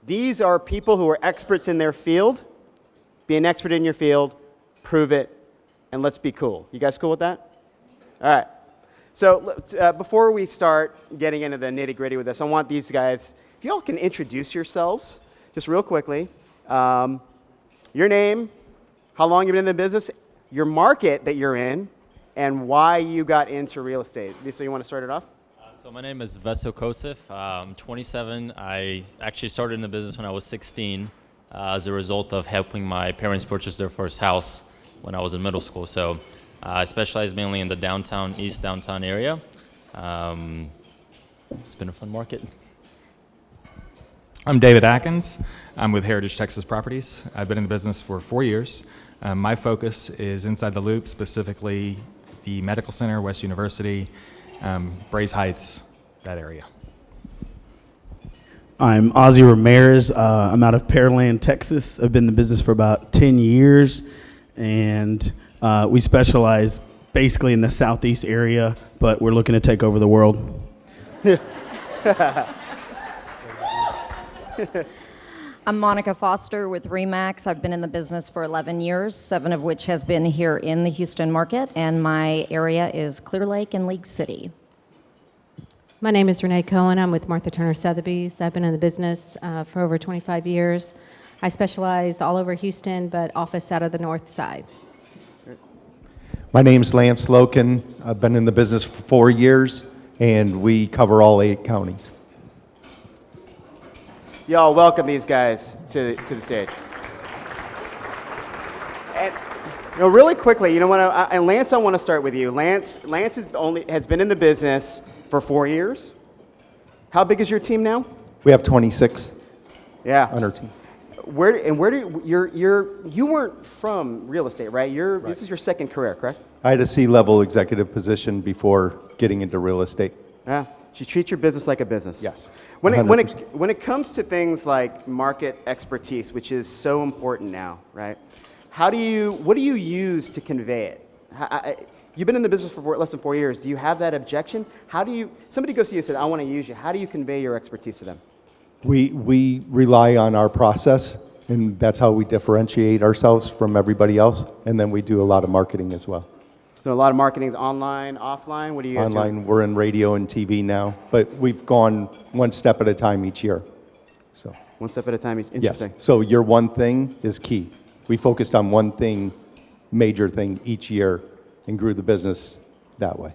These are people who are experts in their field. Be an expert in your field, prove it, and let's be cool. You guys cool with that? All right. So before we start getting into the nitty-gritty with this, I want these guys, if y'all can introduce yourselves just real quickly. Your name, how long you've been in the business, your market that you're in, and why you got into real estate. So you want to start it off? So my name is Veso Kosif. I'm 27. I actually started in the business when I was 16 as a result of helping my parents purchase their first house when I was in middle school. So I specialize mainly in the downtown, east downtown area. It's been a fun market. I'm David Atkins. I'm with Heritage Texas Properties. I've been in the business for 4 years. My focus is inside the loop, specifically the Medical Center, West University, Braze Heights, that area. I'm Ozzy Ramirez. I'm out of Pearland, Texas. I've been in the business for about 10 years, and we specialize basically in the southeast area, but we're looking to take over the world. I'm Monica Foster with Remax. I've been in the business for 11 years, 7 of which has been here in the Houston market, and my area is Clear Lake and League City. My name is Renee Cohen. I'm with Martha Turner Sotheby's. I've been in the business for over 25 years. I specialize all over Houston, but office out of the north side. My name's Lance Loken. I've been in the business for 4 years, and we cover all 8 counties. Y'all welcome these guys to the stage. And really quickly, and Lance, I want to start with you. Lance has been in the business for 4 years. How big is your team now? We have 26 on our team. You weren't from real estate, right? Right. This is your second career, correct? I had a C-level executive position before getting into real estate. Yeah. You treat your business like a business. Yes. When it comes to things like market expertise, which is so important now, right? What do you use to convey it? You've been in the business for less than 4 years. Do you have that objection? Somebody goes to you and says, I want to use you. How do you convey your expertise to them? We rely on our process, and that's how we differentiate ourselves from everybody else. And then we do a lot of marketing as well. So a lot of marketing is online, offline. What do you guys do? Online, we're in radio and TV now, but we've gone one step at a time each year. So one step at a time. Interesting. Yes. So your one thing is key. We focused on one thing, major thing each year, and grew the business that way.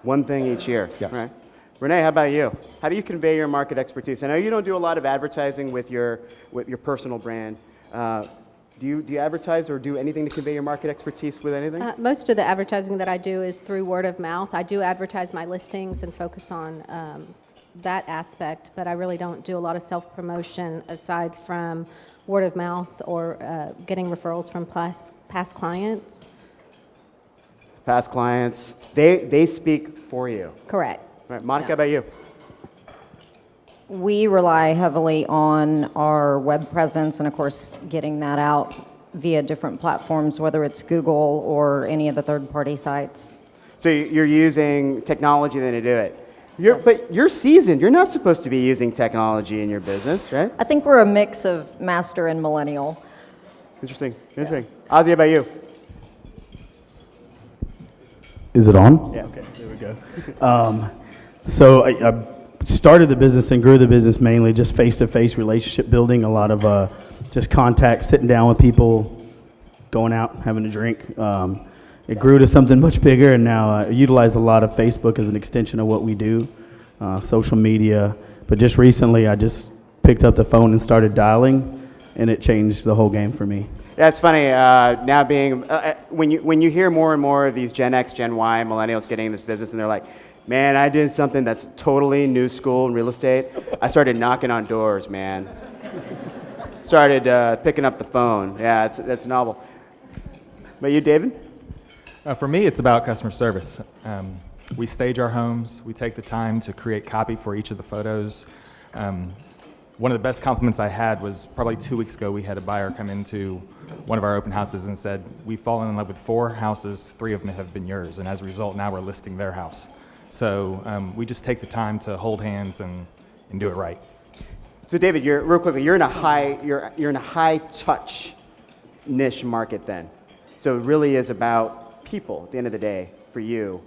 One thing each year. Yes. Right. Renee, how about you? How do you convey your market expertise? I know you don't do a lot of advertising with your personal brand. Do you advertise or do anything to convey your market expertise with anything? Most of the advertising that I do is through word of mouth. I do advertise my listings and focus on that aspect, but I really don't do a lot of self-promotion aside from word of mouth or getting referrals from past clients. Past clients, they speak for you. Correct. Right. Monica, how about you? We rely heavily on our web presence and, of course, getting that out via different platforms, whether it's Google or any of the third-party sites. So you're using technology then to do it. Yes. But you're seasoned. You're not supposed to be using technology in your business, right? I think we're a mix of master and millennial. Interesting. Ozzy, how about you? Is it on? Yeah. Okay, there we go. So I started the business and grew the business mainly just face-to-face relationship building, a lot of just contact, sitting down with people, going out, having a drink. It grew to something much bigger, and now I utilize a lot of Facebook as an extension of what we do, social media. But just recently, I just picked up the phone and started dialing, and it changed the whole game for me. Yeah, it's funny, now being, when you hear more and more of these Gen X, Gen Y, millennials getting in this business, and they're like, man, I did something that's totally new school in real estate. I started knocking on doors, man. Started picking up the phone. Yeah, that's novel. But you, David? For me, it's about customer service. We stage our homes. We take the time to create copy for each of the photos. One of the best compliments I had was probably 2 weeks ago. We had a buyer come into one of our open houses and said, we've fallen in love with 4 houses, 3 of them have been yours, and as a result, now we're listing their house. So we just take the time to hold hands and do it right. So David, real quickly, you're in a high touch niche market then. So it really is about people at the end of the day for you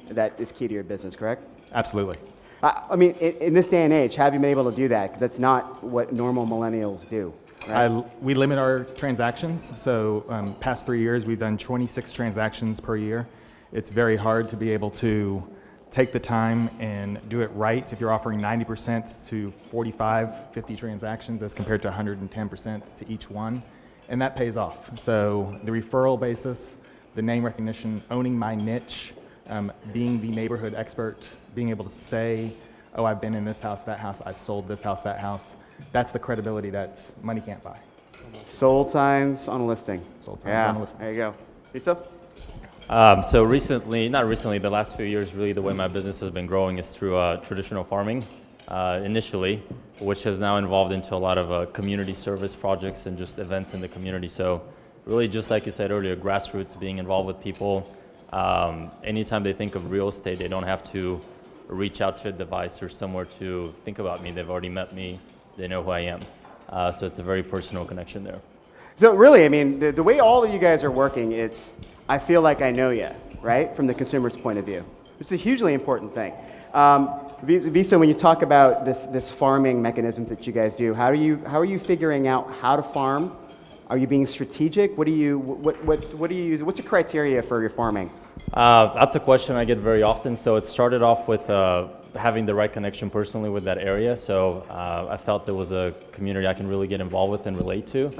that is key to your business, correct? Absolutely. I mean, in this day and age, have you been able to do that? Because that's not what normal millennials do. Right? We limit our transactions. So past 3 years, we've done 26 transactions per year. It's very hard to be able to take the time and do it right if you're offering 90% to 45, 50 transactions as compared to 110% to each one. And that pays off. So the referral basis, the name recognition, owning my niche, being the neighborhood expert, being able to say, oh, I've been in this house, that house, I sold this house, that house. That's the credibility that money can't buy. Sold signs on a listing. Sold signs on a listing. There you go. Lisa? So recently, not recently, the last few years, really the way my business has been growing is through traditional farming initially, which has now evolved into a lot of community service projects and just events in the community. So really, just like you said earlier, grassroots, being involved with people. Anytime they think of real estate, they don't have to reach out to a device or somewhere to think about me. They've already met me. They know who I am. So it's a very personal connection there. So really, I mean, the way all of you guys are working, it's, I feel like I know you, right? From the consumer's point of view, which is a hugely important thing. Visa, when you talk about this farming mechanism that you guys do, how are you figuring out how to farm? Are you being strategic? What do you use? What's the criteria for your farming? That's a question I get very often. So it started off with having the right connection personally with that area. So I felt there was a community I can really get involved with and relate to.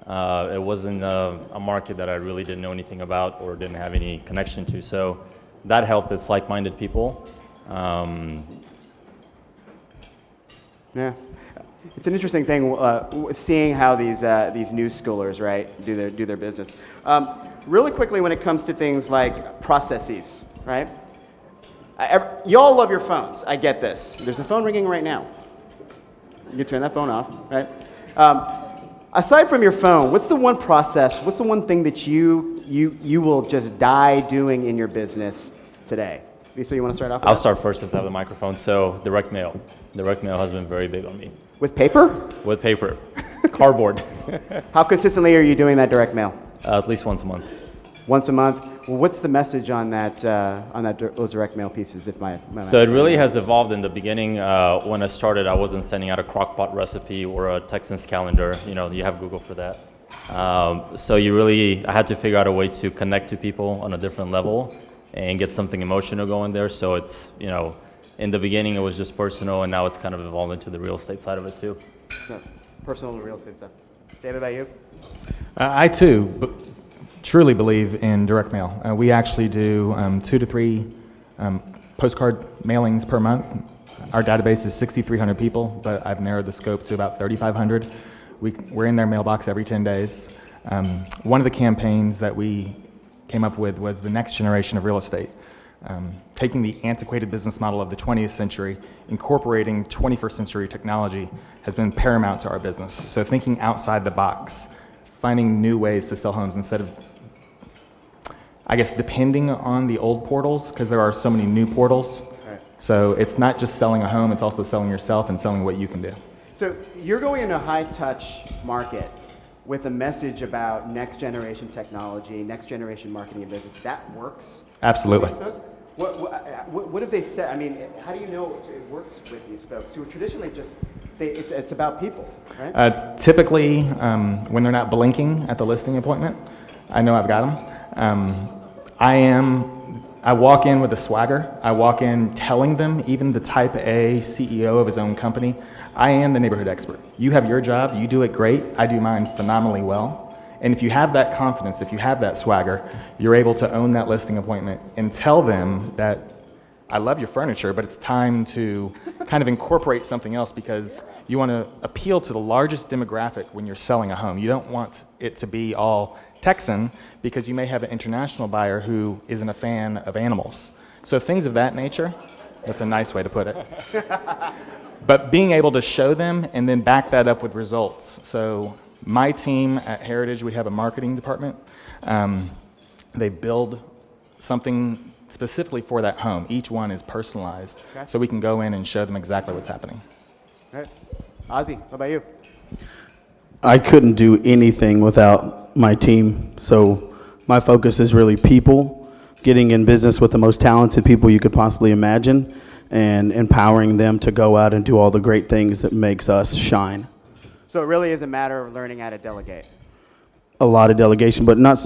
It wasn't a market that I really didn't know anything about or didn't have any connection to. So that helped. It's like-minded people. Yeah. It's an interesting thing seeing how these new schoolers, right, do their business. Really quickly, when it comes to things like processes, right? You all love your phones. I get this. There's a phone ringing right now. You can turn that phone off, right? Aside from your phone, what's the one process? What's the one thing that you will just die doing in your business today? Lisa, you want to start off? I'll start first since I have the microphone. So direct mail. Direct mail has been very big on me. With paper? With paper. Cardboard. How consistently are you doing that direct mail? At least once a month. Once a month. Well, what's the message on those direct mail pieces? So it really has evolved. In the beginning, when I started, I wasn't sending out a crockpot recipe or a Texans calendar. You know, you have Google for that. So I had to figure out a way to connect to people on a different level and get something emotional going there. So it's, in the beginning it was just personal, and now it's kind of evolved into the real estate side of it too. No, personal and real estate stuff. David, about you? I too truly believe in direct mail. We actually do 2 to 3 postcard mailings per month. Our database is 6,300 people, but I've narrowed the scope to about 3,500. We're in their mailbox every 10 days. One of the campaigns that we came up with was the next generation of real estate. Taking the antiquated business model of the 20th century, incorporating 21st century technology has been paramount to our business. So thinking outside the box, finding new ways to sell homes instead of, I guess, depending on the old portals, because there are so many new portals. Right. So it's not just selling a home, it's also selling yourself and selling what you can do. So you're going into a high-touch market with a message about next-generation technology, next-generation marketing and business. That works? Absolutely. For these folks? What have they said? I mean, how do you know it works with these folks who are traditionally just, it's about people, right? Typically, when they're not blinking at the listing appointment, I know I've got them. I walk in with a swagger. I walk in telling them, even the type A CEO of his own company, I am the neighborhood expert. You have your job, you do it great, I do mine phenomenally well. And if you have that confidence, if you have that swagger, you're able to own that listing appointment and tell them that I love your furniture, but it's time to kind of incorporate something else because you want to appeal to the largest demographic when you're selling a home. You don't want it to be all Texan because you may have an international buyer who isn't a fan of animals. So things of that nature, that's a nice way to put it. But being able to show them and then back that up with results. So my team at Heritage, we have a marketing department. They build something specifically for that home. Each one is personalized, Okay. so we can go in and show them exactly what's happening. Right. Ozzy, what about you? I couldn't do anything without my team. So my focus is really people, getting in business with the most talented people you could possibly imagine, and empowering them to go out and do all the great things that makes us shine. So it really is a matter of learning how to delegate. A lot of delegation, but not,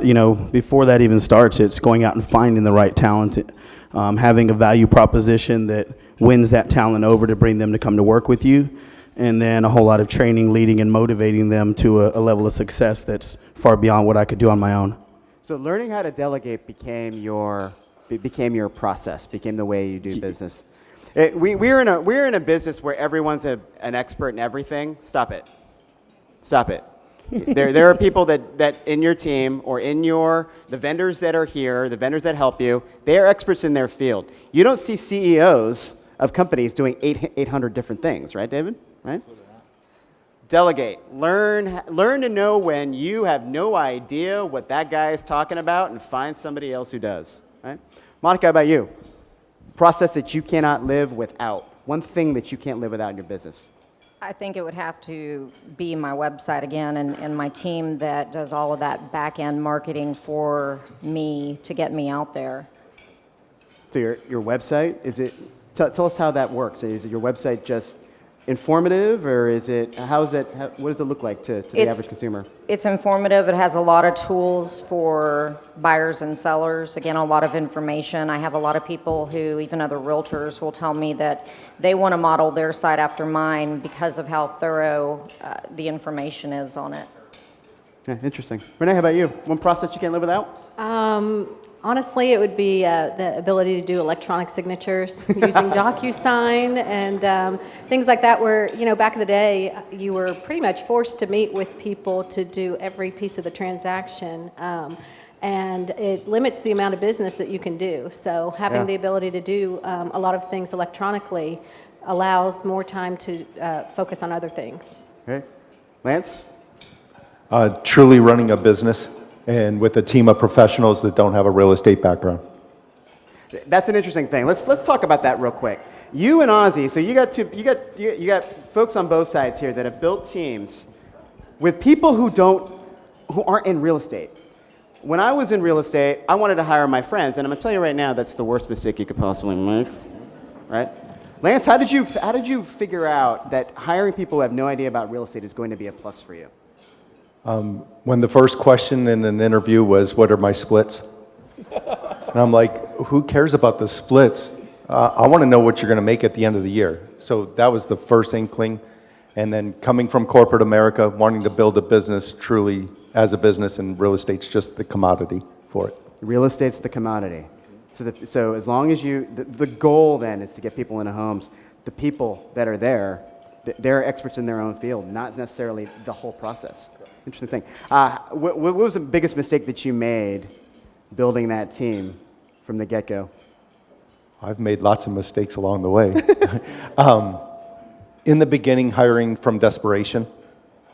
before that even starts, it's going out and finding the right talent, having a value proposition that wins that talent over to bring them to come to work with you, and then a whole lot of training, leading, and motivating them to a level of success that's far beyond what I could do on my own. So learning how to delegate became your process, became the way you do business. We're in a business where everyone's an expert in everything. Stop it. There are people that in your team or the vendors that are here, the vendors that help you, they are experts in their field. You don't see CEOs of companies doing 800 different things, right, David? Right? Delegate. Learn to know when you have no idea what that guy is talking about, and find somebody else who does. Right? Monica, how about you? Process that you cannot live without. One thing that you can't live without in your business. I think it would have to be my website again, and my team that does all of that back-end marketing for me to get me out there. So your website, tell us how that works. Is your website just informative, or what does it look like to the average consumer? It's informative. It has a lot of tools for buyers and sellers. Again, a lot of information. I have a lot of people who, even other realtors, will tell me that they want to model their site after mine because of how thorough the information is on it. Yeah, interesting. Renee, how about you? One process you can't live without? Honestly, it would be the ability to do electronic signatures using DocuSign and things like that, where, back in the day, you were pretty much forced to meet with people to do every piece of the transaction. And it limits the amount of business that you can do. So having the ability to do a lot of things electronically allows more time to focus on other things. Okay. Lance? Truly running a business, and with a team of professionals that don't have a real estate background. That's an interesting thing. Let's talk about that real quick. You and Ozzy, so you got folks on both sides here that have built teams with people who aren't in real estate. When I was in real estate, I wanted to hire my friends, and I'm gonna tell you right now, that's the worst mistake you could possibly make, right? Lance, how did you figure out that hiring people who have no idea about real estate is going to be a plus for you? When the first question in an interview was, what are my splits? And I'm like, who cares about the splits? I want to know what you're going to make at the end of the year. So that was the first inkling. And then coming from corporate America, wanting to build a business truly as a business, and real estate's just the commodity for it. Real estate's the commodity. So as long as the goal then is to get people into homes. The people that are there, they're experts in their own field, not necessarily the whole process. Interesting thing. What was the biggest mistake that you made building that team from the get-go? I've made lots of mistakes along the way. In the beginning, hiring from desperation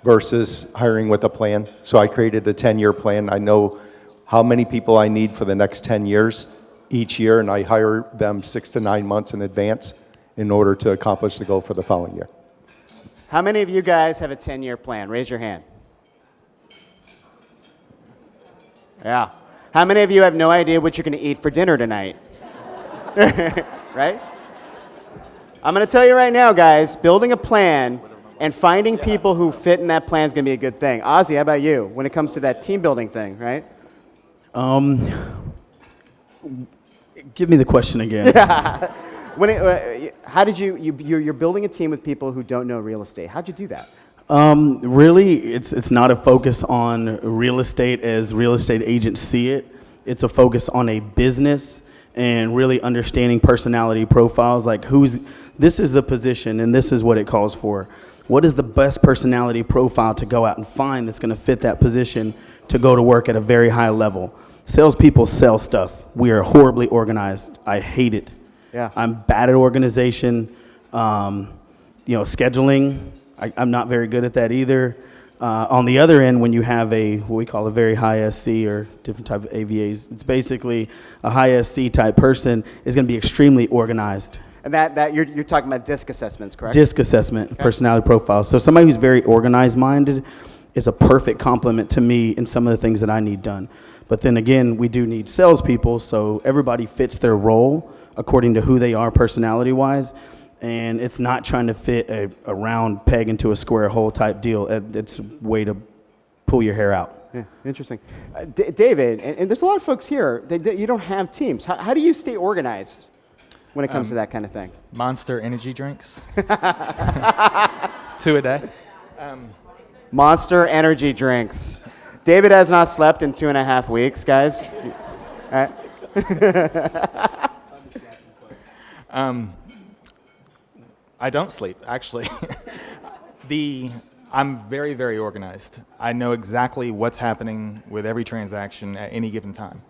versus hiring with a plan. So I created a 10-year plan. I know how many people I need for the next 10 years each year, and I hire them 6 to 9 months in advance in order to accomplish the goal for the following year. How many of you guys have a 10-year plan? Raise your hand. Yeah. How many of you have no idea what you're going to eat for dinner tonight? Right? I'm going to tell you right now, guys, building a plan and finding people who fit in that plan is going to be a good thing. Ozzy, how about you when it comes to that team building thing, right? Give me the question again. How did you're building a team with people who don't know real estate. How'd you do that? Really, it's not a focus on real estate as real estate agents see it. It's a focus on a business and really understanding personality profiles, like this is the position and this is what it calls for. What is the best personality profile to go out and find that's going to fit that position to go to work at a very high level? Salespeople sell stuff. We are horribly organized. I hate it. Yeah. I'm bad at organization. Scheduling. I'm not very good at that either. On the other end, when you have what we call a very high SC or different type of AVAs, it's basically a high SC type person is going to be extremely organized. And that you're talking about DISC assessments, correct? DISC assessment, personality profile. So somebody who's very organized minded is a perfect complement to me in some of the things that I need done. But then again, we do need salespeople, so everybody fits their role according to who they are personality wise. And it's not trying to fit a round peg into a square hole type deal. It's a way to pull your hair out. Yeah, interesting. David, and there's a lot of folks here, you don't have teams. How do you stay organized when it comes to that kind of thing? Monster energy drinks. 2 a day. Monster energy drinks. David has not slept in 2.5 weeks, guys. All right. I don't sleep, actually. I'm very, very organized. I know exactly what's happening with every transaction at any given time.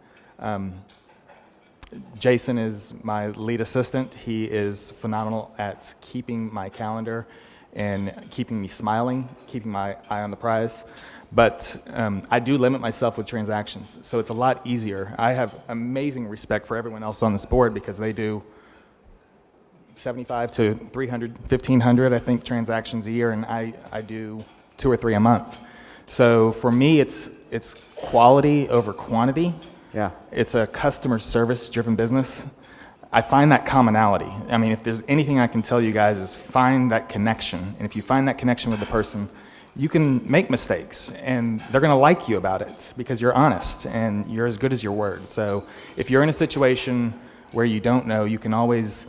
Jason is my lead assistant. He is phenomenal at keeping my calendar and keeping me smiling, keeping my eye on the prize. But I do limit myself with transactions, so it's a lot easier. I have amazing respect for everyone else on this board because they do 75 to 300, 1,500, I think, transactions a year, and I do 2 or 3 a month. So for me, it's quality over quantity. Yeah. It's a customer service-driven business. I find that commonality. I mean, if there's anything I can tell you guys is find that connection. And if you find that connection with the person, you can make mistakes, and they're going to like you about it because you're honest and you're as good as your word. So if you're in a situation where you don't know, you can always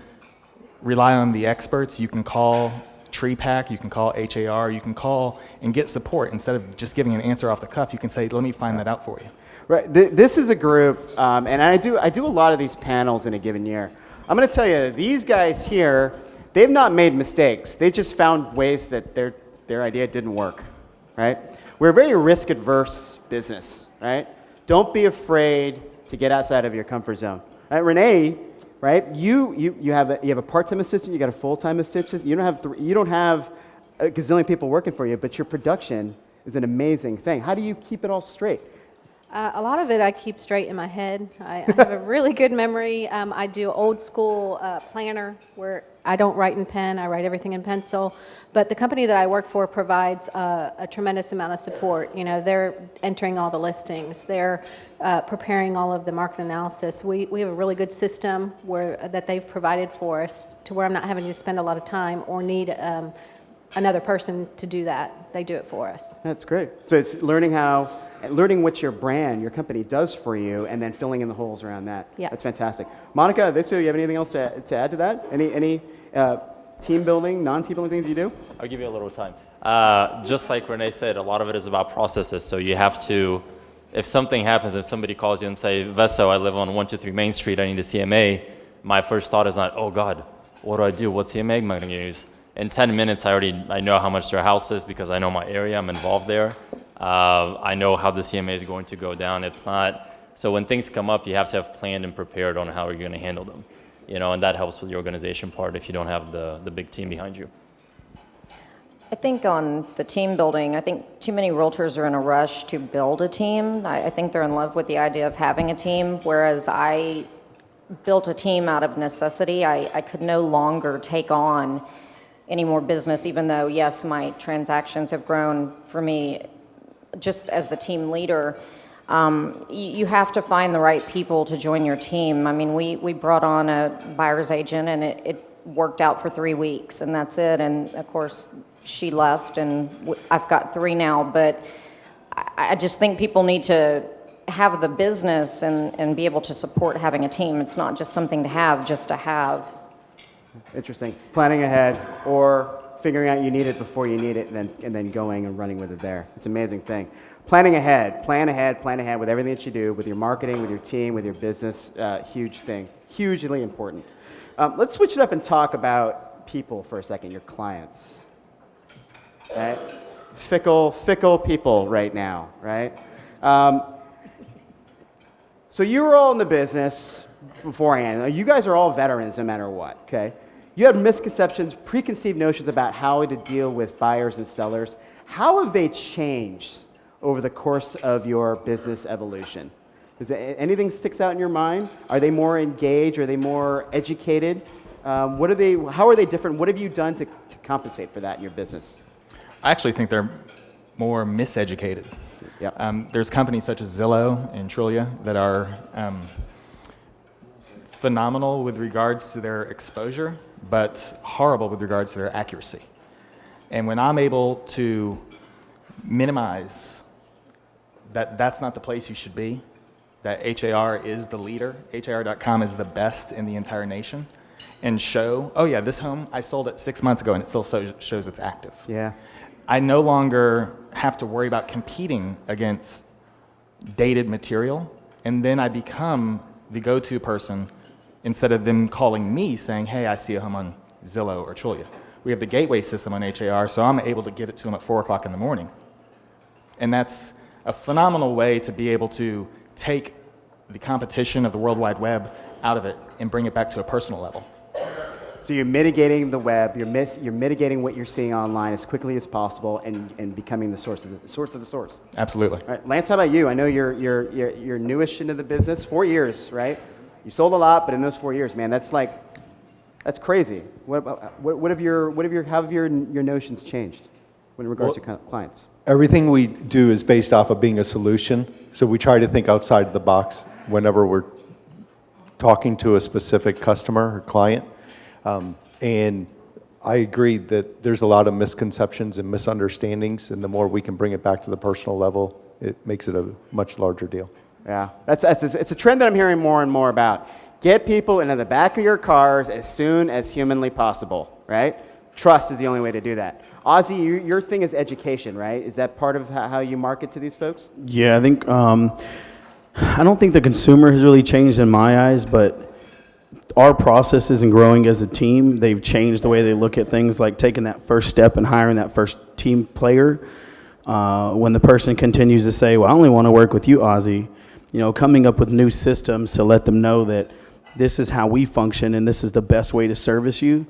rely on the experts. You can call TreePack, you can call HAR, you can call and get support. Instead of just giving an answer off the cuff, you can say, let me find that out for you. Right. This is a group, and I do a lot of these panels in a given year. I'm going to tell you, these guys here, they've not made mistakes. They just found ways that their idea didn't work, right? We're a very risk-averse business, right? Don't be afraid to get outside of your comfort zone. Right, Renee, right? You have a part-time assistant, you got a full-time assistant. You don't have a gazillion people working for you, but your production is an amazing thing. How do you keep it all straight? A lot of it I keep straight in my head. I have a really good memory. I do old school planner where I don't write in pen, I write everything in pencil. But the company that I work for provides a tremendous amount of support. You know, they're entering all the listings, they're preparing all of the market analysis. We have a really good system that they've provided for us to where I'm not having to spend a lot of time or need another person to do that. They do it for us. That's great. So it's learning what your brand, your company does for you, and then filling in the holes around that. Yeah. That's fantastic. Monica, you have anything else to add to that? Any team building, non-team building things you do? I'll give you a little time. Just like Renee said, a lot of it is about processes. So you have to, if something happens, if somebody calls you and say, Veso, I live on 123 Main Street, I need a CMA, my first thought is not, oh God, what do? What CMA am I going to use? In 10 minutes, I know how much their house is because I know my area, I'm involved there. I know how the CMA is going to go down. So when things come up, you have to have planned and prepared on how you're going to handle them. You know, and that helps with the organization part if you don't have the big team behind you. I think on the team building, I think too many realtors are in a rush to build a team. I think they're in love with the idea of having a team, whereas I built a team out of necessity. I could no longer take on any more business, even though, yes, my transactions have grown for me just as the team leader. You have to find the right people to join your team. I mean, we brought on a buyer's agent, and it worked out for 3 weeks, and that's it. And, of course, she left, and I've got 3 now. But I just think people need to have the business and be able to support having a team. It's not just something to have, just to have. Interesting. Planning ahead or figuring out you need it before you need it and then going and running with it there. It's an amazing thing. Planning ahead. Plan ahead with everything that you do, with your marketing, with your team, with your business. Huge thing. Hugely important. Let's switch it up and talk about people for a second, your clients. Right? Fickle people right now, right? So you were all in the business beforehand. You guys are all veterans no matter what, okay? You had misconceptions, preconceived notions about how to deal with buyers and sellers. How have they changed over the course of your business evolution? Does anything sticks out in your mind? Are they more engaged? Are they more educated? What are they? How are they different? What have you done to compensate for that in your business? I actually think they're more miseducated. Yep. There's companies such as Zillow and Trulia that are phenomenal with regards to their exposure, but horrible with regards to their accuracy. And when I'm able to minimize that that's not the place you should be, that HAR is the leader, HAR.com is the best in the entire nation, and show, oh yeah, this home, I sold it 6 months ago and it still shows it's active. Yeah. I no longer have to worry about competing against dated material, and then I become the go-to person instead of them calling me saying, hey, I see a home on Zillow or Trulia. We have the gateway system on HAR, so I'm able to get it to them at 4 o'clock in the morning. And that's a phenomenal way to be able to take the competition of the World Wide Web out of it and bring it back to a personal level. So you're mitigating the web, you're mitigating what you're seeing online as quickly as possible, and becoming the source of the source. Absolutely. All right, Lance, how about you? I know you're newish into the business, 4 years, right? You sold a lot, but in those 4 years, man, that's crazy. How have your notions changed in regards to clients? Everything we do is based off of being a solution, so we try to think outside the box whenever we're talking to a specific customer or client. And I agree that there's a lot of misconceptions and misunderstandings, and the more we can bring it back to the personal level, it makes it a much larger deal. Yeah, it's a trend that I'm hearing more and more about. Get people into the back of your cars as soon as humanly possible, right? Trust is the only way to do that. Ozzy, your thing is education, right? Is that part of how you market to these folks? Yeah, I think I don't think the consumer has really changed in my eyes, but our processes and growing as a team, they've changed the way they look at things, like taking that first step and hiring that first team player. When the person continues to say, well, I only want to work with you, Ozzy, coming up with new systems to let them know that this is how we function and this is the best way to service you.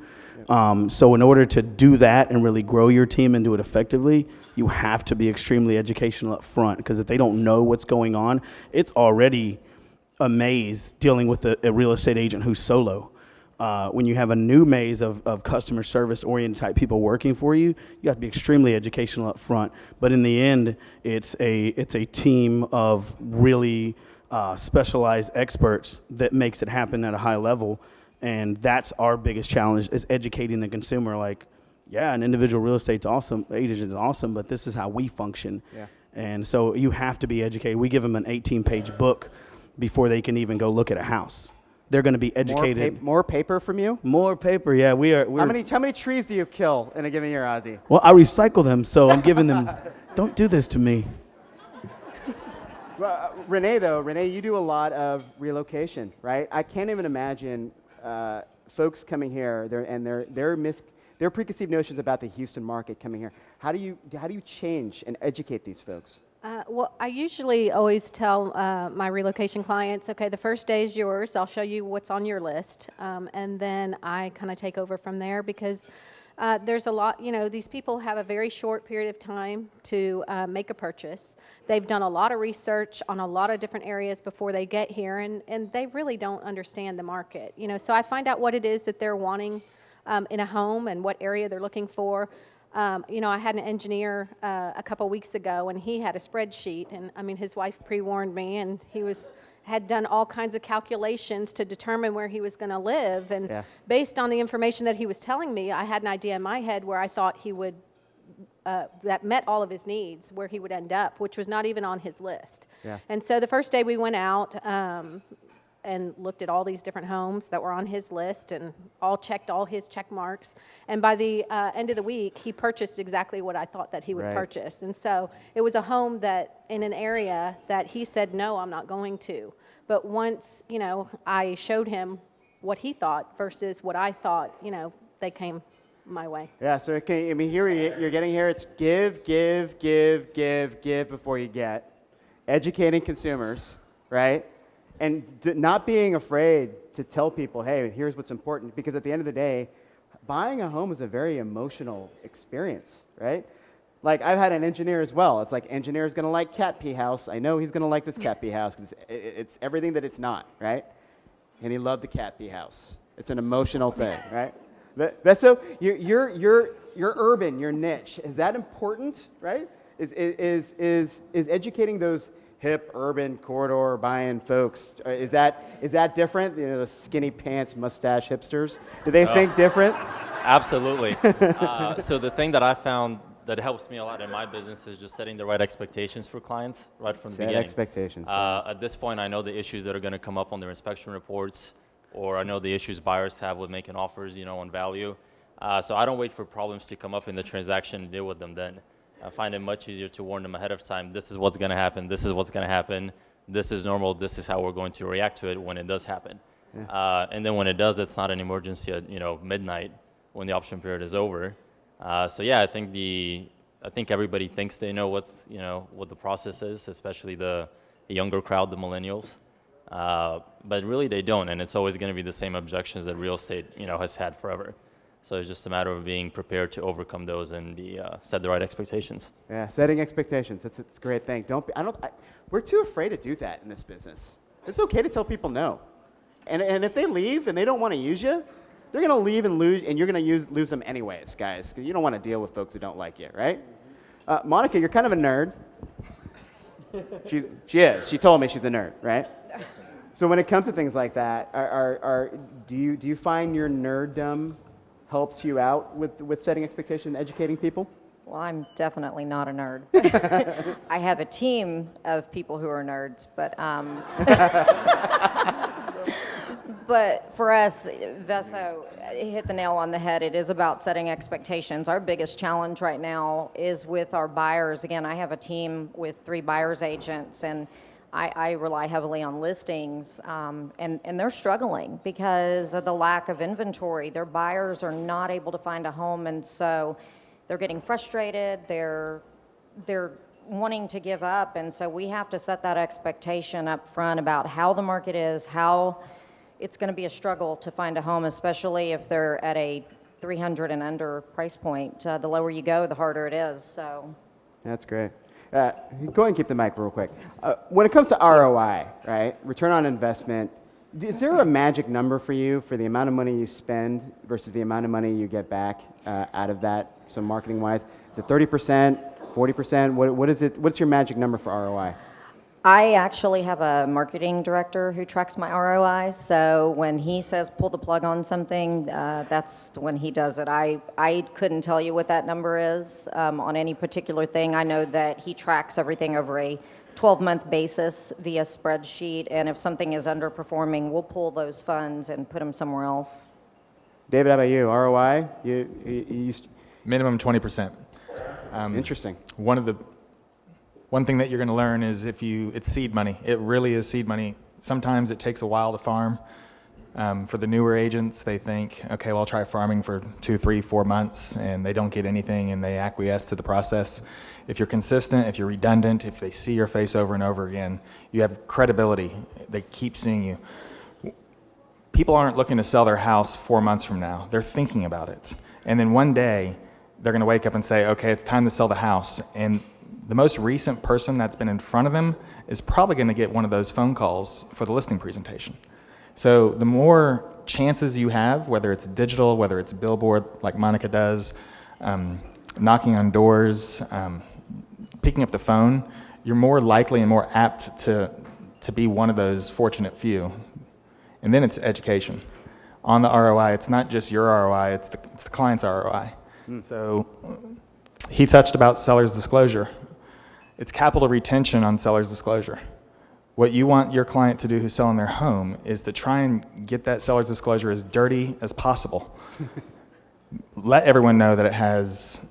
So in order to do that and really grow your team and do it effectively, you have to be extremely educational up front, because if they don't know what's going on, it's already a maze dealing with a real estate agent who's solo. When you have a new maze of customer service oriented type people working for you, you have to be extremely educational up front. But in the end, it's a team of really specialized experts that makes it happen at a high level. And that's our biggest challenge, is educating the consumer. Like, yeah, an individual real estate agent is awesome, but this is how we function. Yeah. And so you have to be educated. We give them an 18-page book before they can even go look at a house. They're going to be educated. More paper from you? More paper, yeah. How many trees do you kill in a given year, Ozzy? Well, I recycle them, so I'm giving them, don't do this to me. Well, Renee, you do a lot of relocation, right? I can't even imagine folks coming here their preconceived notions about the Houston market coming here. How do you change and educate these folks? Well, I usually always tell my relocation clients, okay, the first day is yours. I'll show you what's on your list. And then I kind of take over from there, because there's a lot, these people have a very short period of time to make a purchase. They've done a lot of research on a lot of different areas before they get here, and they really don't understand the market. So I find out what it is that they're wanting in a home and what area they're looking for. I had an engineer a couple weeks ago, and he had a spreadsheet, and his wife pre-warned me, and he had done all kinds of calculations to determine where he was going to live, and based on the information that he was telling me, I had an idea in my head where I thought he would, that met all of his needs, where he would end up, which was not even on his list. Yeah. And so the first day we went out, and looked at all these different homes that were on his list, and checked all his check marks. And by the end of the week, he purchased exactly what I thought that he would purchase. And so it was a home that in an area that he said, no, I'm not going to. But once, I showed him what he thought versus what I thought, they came my way. Yeah, so here you're getting here, it's give before you get. Educating consumers, right? And not being afraid to tell people, hey, here's what's important, because at the end of the day, buying a home is a very emotional experience, right? Like, I've had an engineer as well. It's like, engineer's going to like cat pee house. I know he's going to like this cat pee house because it's everything that it's not, right? And he loved the cat pee house. It's an emotional thing, right? Vesso, you're urban, you're niche. Is that important, right? Is educating those hip, urban, corridor buying folks, is that different? You know, the skinny pants, mustache hipsters, do they think different? Absolutely. So the thing that I found that helps me a lot in my business is just setting the right expectations for clients right from the beginning. Expectations. At this point, I know the issues that are going to come up on their inspection reports, or I know the issues buyers have with making offers, on value. So I don't wait for problems to come up in the transaction and deal with them then. I find it much easier to warn them ahead of time. This is what's going to happen. This is what's going to happen. This is normal. This is how we're going to react to it when it does happen. Yeah. And then when it does, it's not an emergency at midnight when the option period is over. So yeah, I think everybody thinks they know what the process is, especially the younger crowd, the millennials. But really they don't, and it's always going to be the same objections that real estate has had forever. So it's just a matter of being prepared to overcome those and set the right expectations. Yeah, setting expectations. It's a great thing. We're too afraid to do that in this business. It's okay to tell people no. And if they leave and they don't want to use you, they're going to leave and lose, and you're going to lose them anyways, guys. Because you don't want to deal with folks who don't like you, right? Monica, you're kind of a nerd. She is. She told me she's a nerd, right? So when it comes to things like that, do you find your nerddom helps you out with setting expectation and educating people? Well, I'm definitely not a nerd. I have a team of people who are nerds, but but for us, Vesso hit the nail on the head. It is about setting expectations. Our biggest challenge right now is with our buyers. Again, I have a team with 3 buyers agents, and I rely heavily on listings, and they're struggling because of the lack of inventory. Their buyers are not able to find a home, and so they're getting frustrated. They're wanting to give up, and so we have to set that expectation up front about how the market is, how it's going to be a struggle to find a home, especially if they're at a 300 and under price point. The lower you go, the harder it is. So that's great. Go ahead and keep the mic real quick. When it comes to ROI, right, return on investment, is there a magic number for you for the amount of money you spend versus the amount of money you get back out of that? So marketing-wise, is it 30%, 40%? What is it? What's your magic number for ROI? I actually have a marketing director who tracks my ROI, so when he says pull the plug on something, that's when he does it. I couldn't tell you what that number is on any particular thing. I know that he tracks everything over a 12-month basis via spreadsheet, and if something is underperforming, we'll pull those funds and put them somewhere else. David, how about you? ROI? You Minimum 20%. Interesting. One thing that you're going to learn is it's seed money. It really is seed money. Sometimes it takes a while to farm. For the newer agents, they think, okay, well, I'll try farming for 2, 3, 4 months, and they don't get anything, and they acquiesce to the process. If you're consistent, if you're redundant, if they see your face over and over again, you have credibility. They keep seeing you. People aren't looking to sell their house 4 months from now. They're thinking about it. And then one day, they're going to wake up and say, okay, it's time to sell the house. And the most recent person that's been in front of them is probably going to get one of those phone calls for the listing presentation. So the more chances you have, whether it's digital, whether it's billboard like Monica does, knocking on doors, picking up the phone, you're more likely and more apt to be one of those fortunate few. And then it's education. On the ROI, it's not just your ROI, it's the client's ROI. So he touched about seller's disclosure. It's capital retention on seller's disclosure. What you want your client to do who's selling their home is to try and get that seller's disclosure as dirty as possible. Let everyone know that it has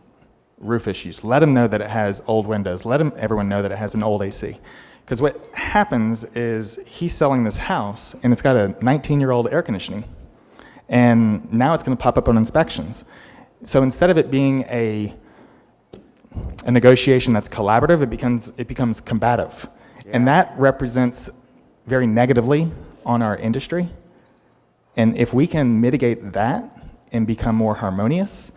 roof issues. Let them know that it has old windows. Let everyone know that it has an old AC. Because what happens is he's selling this house, and it's got a 19-year-old air conditioning. And now it's going to pop up on inspections. So instead of it being a negotiation that's collaborative, it becomes combative. Yeah. And that represents very negatively on our industry. And if we can mitigate that and become more harmonious,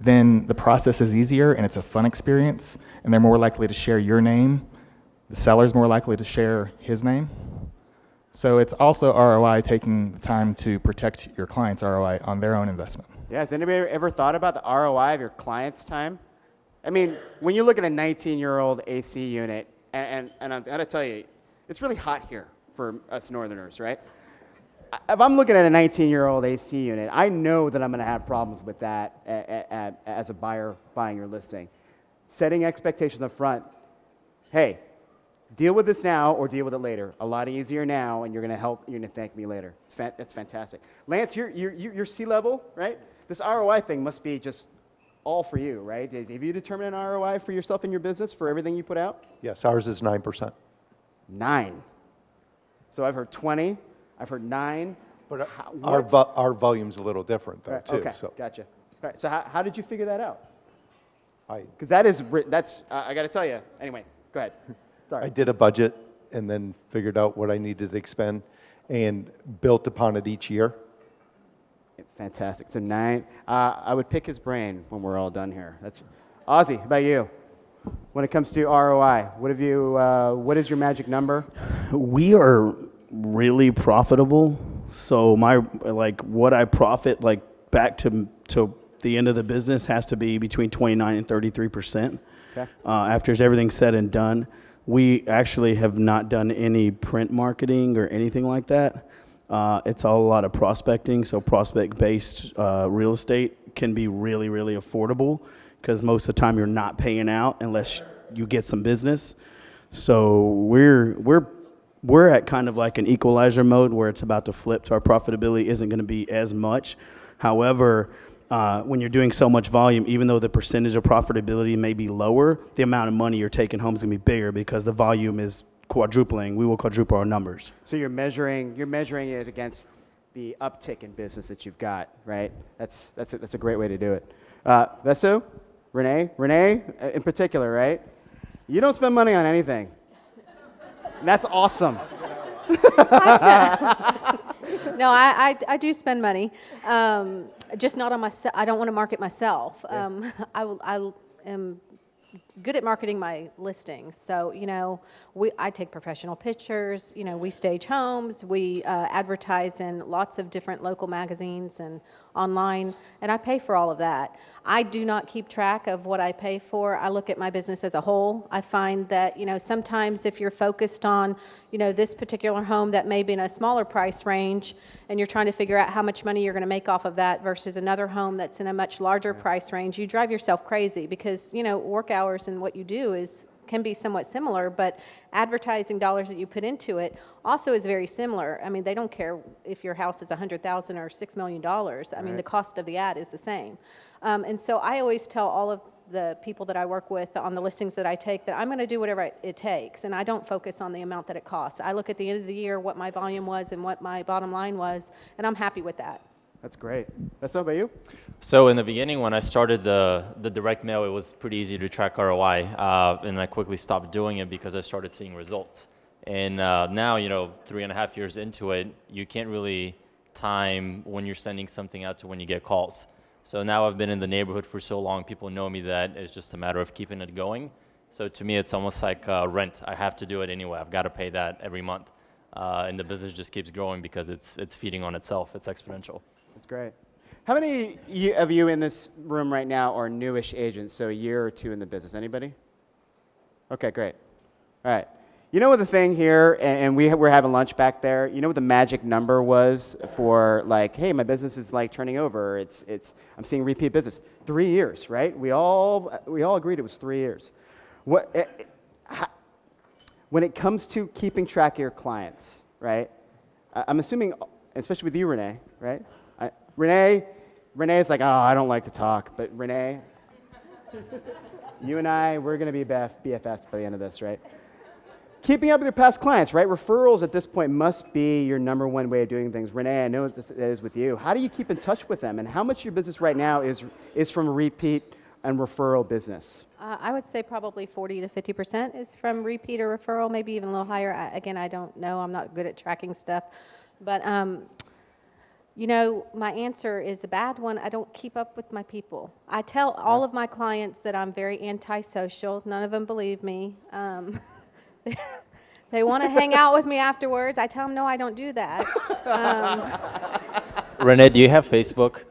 then the process is easier and it's a fun experience, and they're more likely to share your name. The seller's more likely to share his name. So it's also ROI, taking the time to protect your client's ROI on their own investment. Yeah, has anybody ever thought about the ROI of your client's time? I mean, when you look at a 19-year-old AC unit, and I'm going to tell you, it's really hot here for us Northerners, right? If I'm looking at a 19-year-old AC unit, I know that I'm going to have problems with that as a buyer buying your listing. Setting expectations up front, hey, deal with this now or deal with it later. A lot easier now, and you're going to thank me later. That's fantastic. Lance, you're C-level, right? This ROI thing must be just all for you, right? Have you determined an ROI for yourself and your business for everything you put out? Yes, ours is 9%. 9. So I've heard 20. I've heard 9. But our volume's a little different, though, too. Okay, So gotcha. All right, so how did you figure that out? I Because that's I got to tell you. Anyway, go ahead. Sorry. did a budget and then figured out what I needed to expend and built upon it each year. Fantastic. So 9. I would pick his brain when we're all done here. That's Ozzy. How about you? When it comes to ROI, what is your magic number? We are really profitable. So what I profit back to the end of the business has to be between 29 and 33%. Okay. After everything's said and done, we actually have not done any print marketing or anything like that. It's all a lot of prospecting. So prospect-based real estate can be really, really affordable because most of the time you're not paying out unless you get some business. So we're at kind of like an equalizer mode where it's about to flip, so our profitability isn't going to be as much. However, when you're doing so much volume, even though the percentage of profitability may be lower, the amount of money you're taking home is going to be bigger because the volume is quadrupling. We will quadruple our numbers. So you're measuring it against the uptick in business that you've got, right? That's a great way to do it. Veso, Renee in particular, right? You don't spend money on anything. That's awesome. No, I do spend money, just not on myself. I don't want to market myself. Yeah. I am good at marketing my listings. So, I take professional pictures, we stage homes, we advertise in lots of different local magazines and online, and I pay for all of that. I do not keep track of what I pay for. I look at my business as a whole. I find that, sometimes if you're focused on, this particular home that may be in a smaller price range, and you're trying to figure out how much money you're going to make off of that versus another home that's in a much larger price range, you drive yourself crazy because, work hours and what you do can be somewhat similar, but advertising dollars that you put into it also is very similar. I mean, they don't care if your house is $100,000 or $6 million. I mean, the cost of the ad is the same. And so I always tell all of the people that I work with on the listings that I take that I'm going to do whatever it takes, and I don't focus on the amount that it costs. I look at the end of the year what my volume was and what my bottom line was, and I'm happy with that. That's great. That's all about you? So in the beginning, when I started the direct mail, it was pretty easy to track ROI, and I quickly stopped doing it because I started seeing results. And now, 3.5 years into it, you can't really time when you're sending something out to when you get calls. So now I've been in the neighborhood for so long, people know me that it's just a matter of keeping it going. So to me, it's almost like rent. I have to do it anyway. I've got to pay that every month. And the business just keeps growing because it's feeding on itself. It's exponential. That's great. How many of you in this room right now are newish agents, so a year or two in the business? Anybody? Okay, great. All right. You know what the thing here, and we're having lunch back there, you know what the magic number was for hey, my business is turning over, I'm seeing repeat business. 3 years, right? We all agreed it was 3 years. When it comes to keeping track of your clients, right? I'm assuming, especially with you, Renee, right? Renee's like, oh, I don't like to talk. But Renee, you and we're going to be BFFs by the end of this, right? Keeping up with your past clients, right? Referrals at this point must be your number one way of doing things. Renee, I know that is with you. How do you keep in touch with them? And how much of your business right now is from repeat and referral business? I would say probably 40 to 50% is from repeat or referral, maybe even a little higher. I don't know. I'm not good at tracking stuff. But my answer is a bad one. I don't keep up with my people. I tell all of my clients that I'm very antisocial. None of them believe me. They want to hang out with me afterwards. I tell them, no, I don't do that. Renee, do you have Facebook?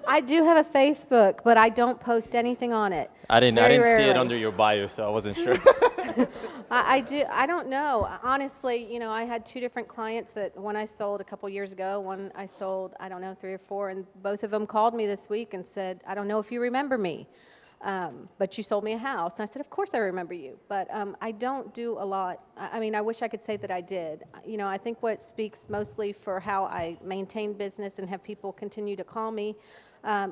I do have a Facebook, but I don't post anything on it. I didn't Very see it rarely. under your bio, so I wasn't sure. I do. I don't know. Honestly, you know, I had two different clients that one I sold a couple years ago. One I sold, I don't know, 3 or 4, and both of them called me this week and said, I don't know if you remember me, but you sold me a house. And I said, of course I remember you. But I don't do a lot. I mean, I wish I could say that I did. You know, I think what speaks mostly for how I maintain business and have people continue to call me,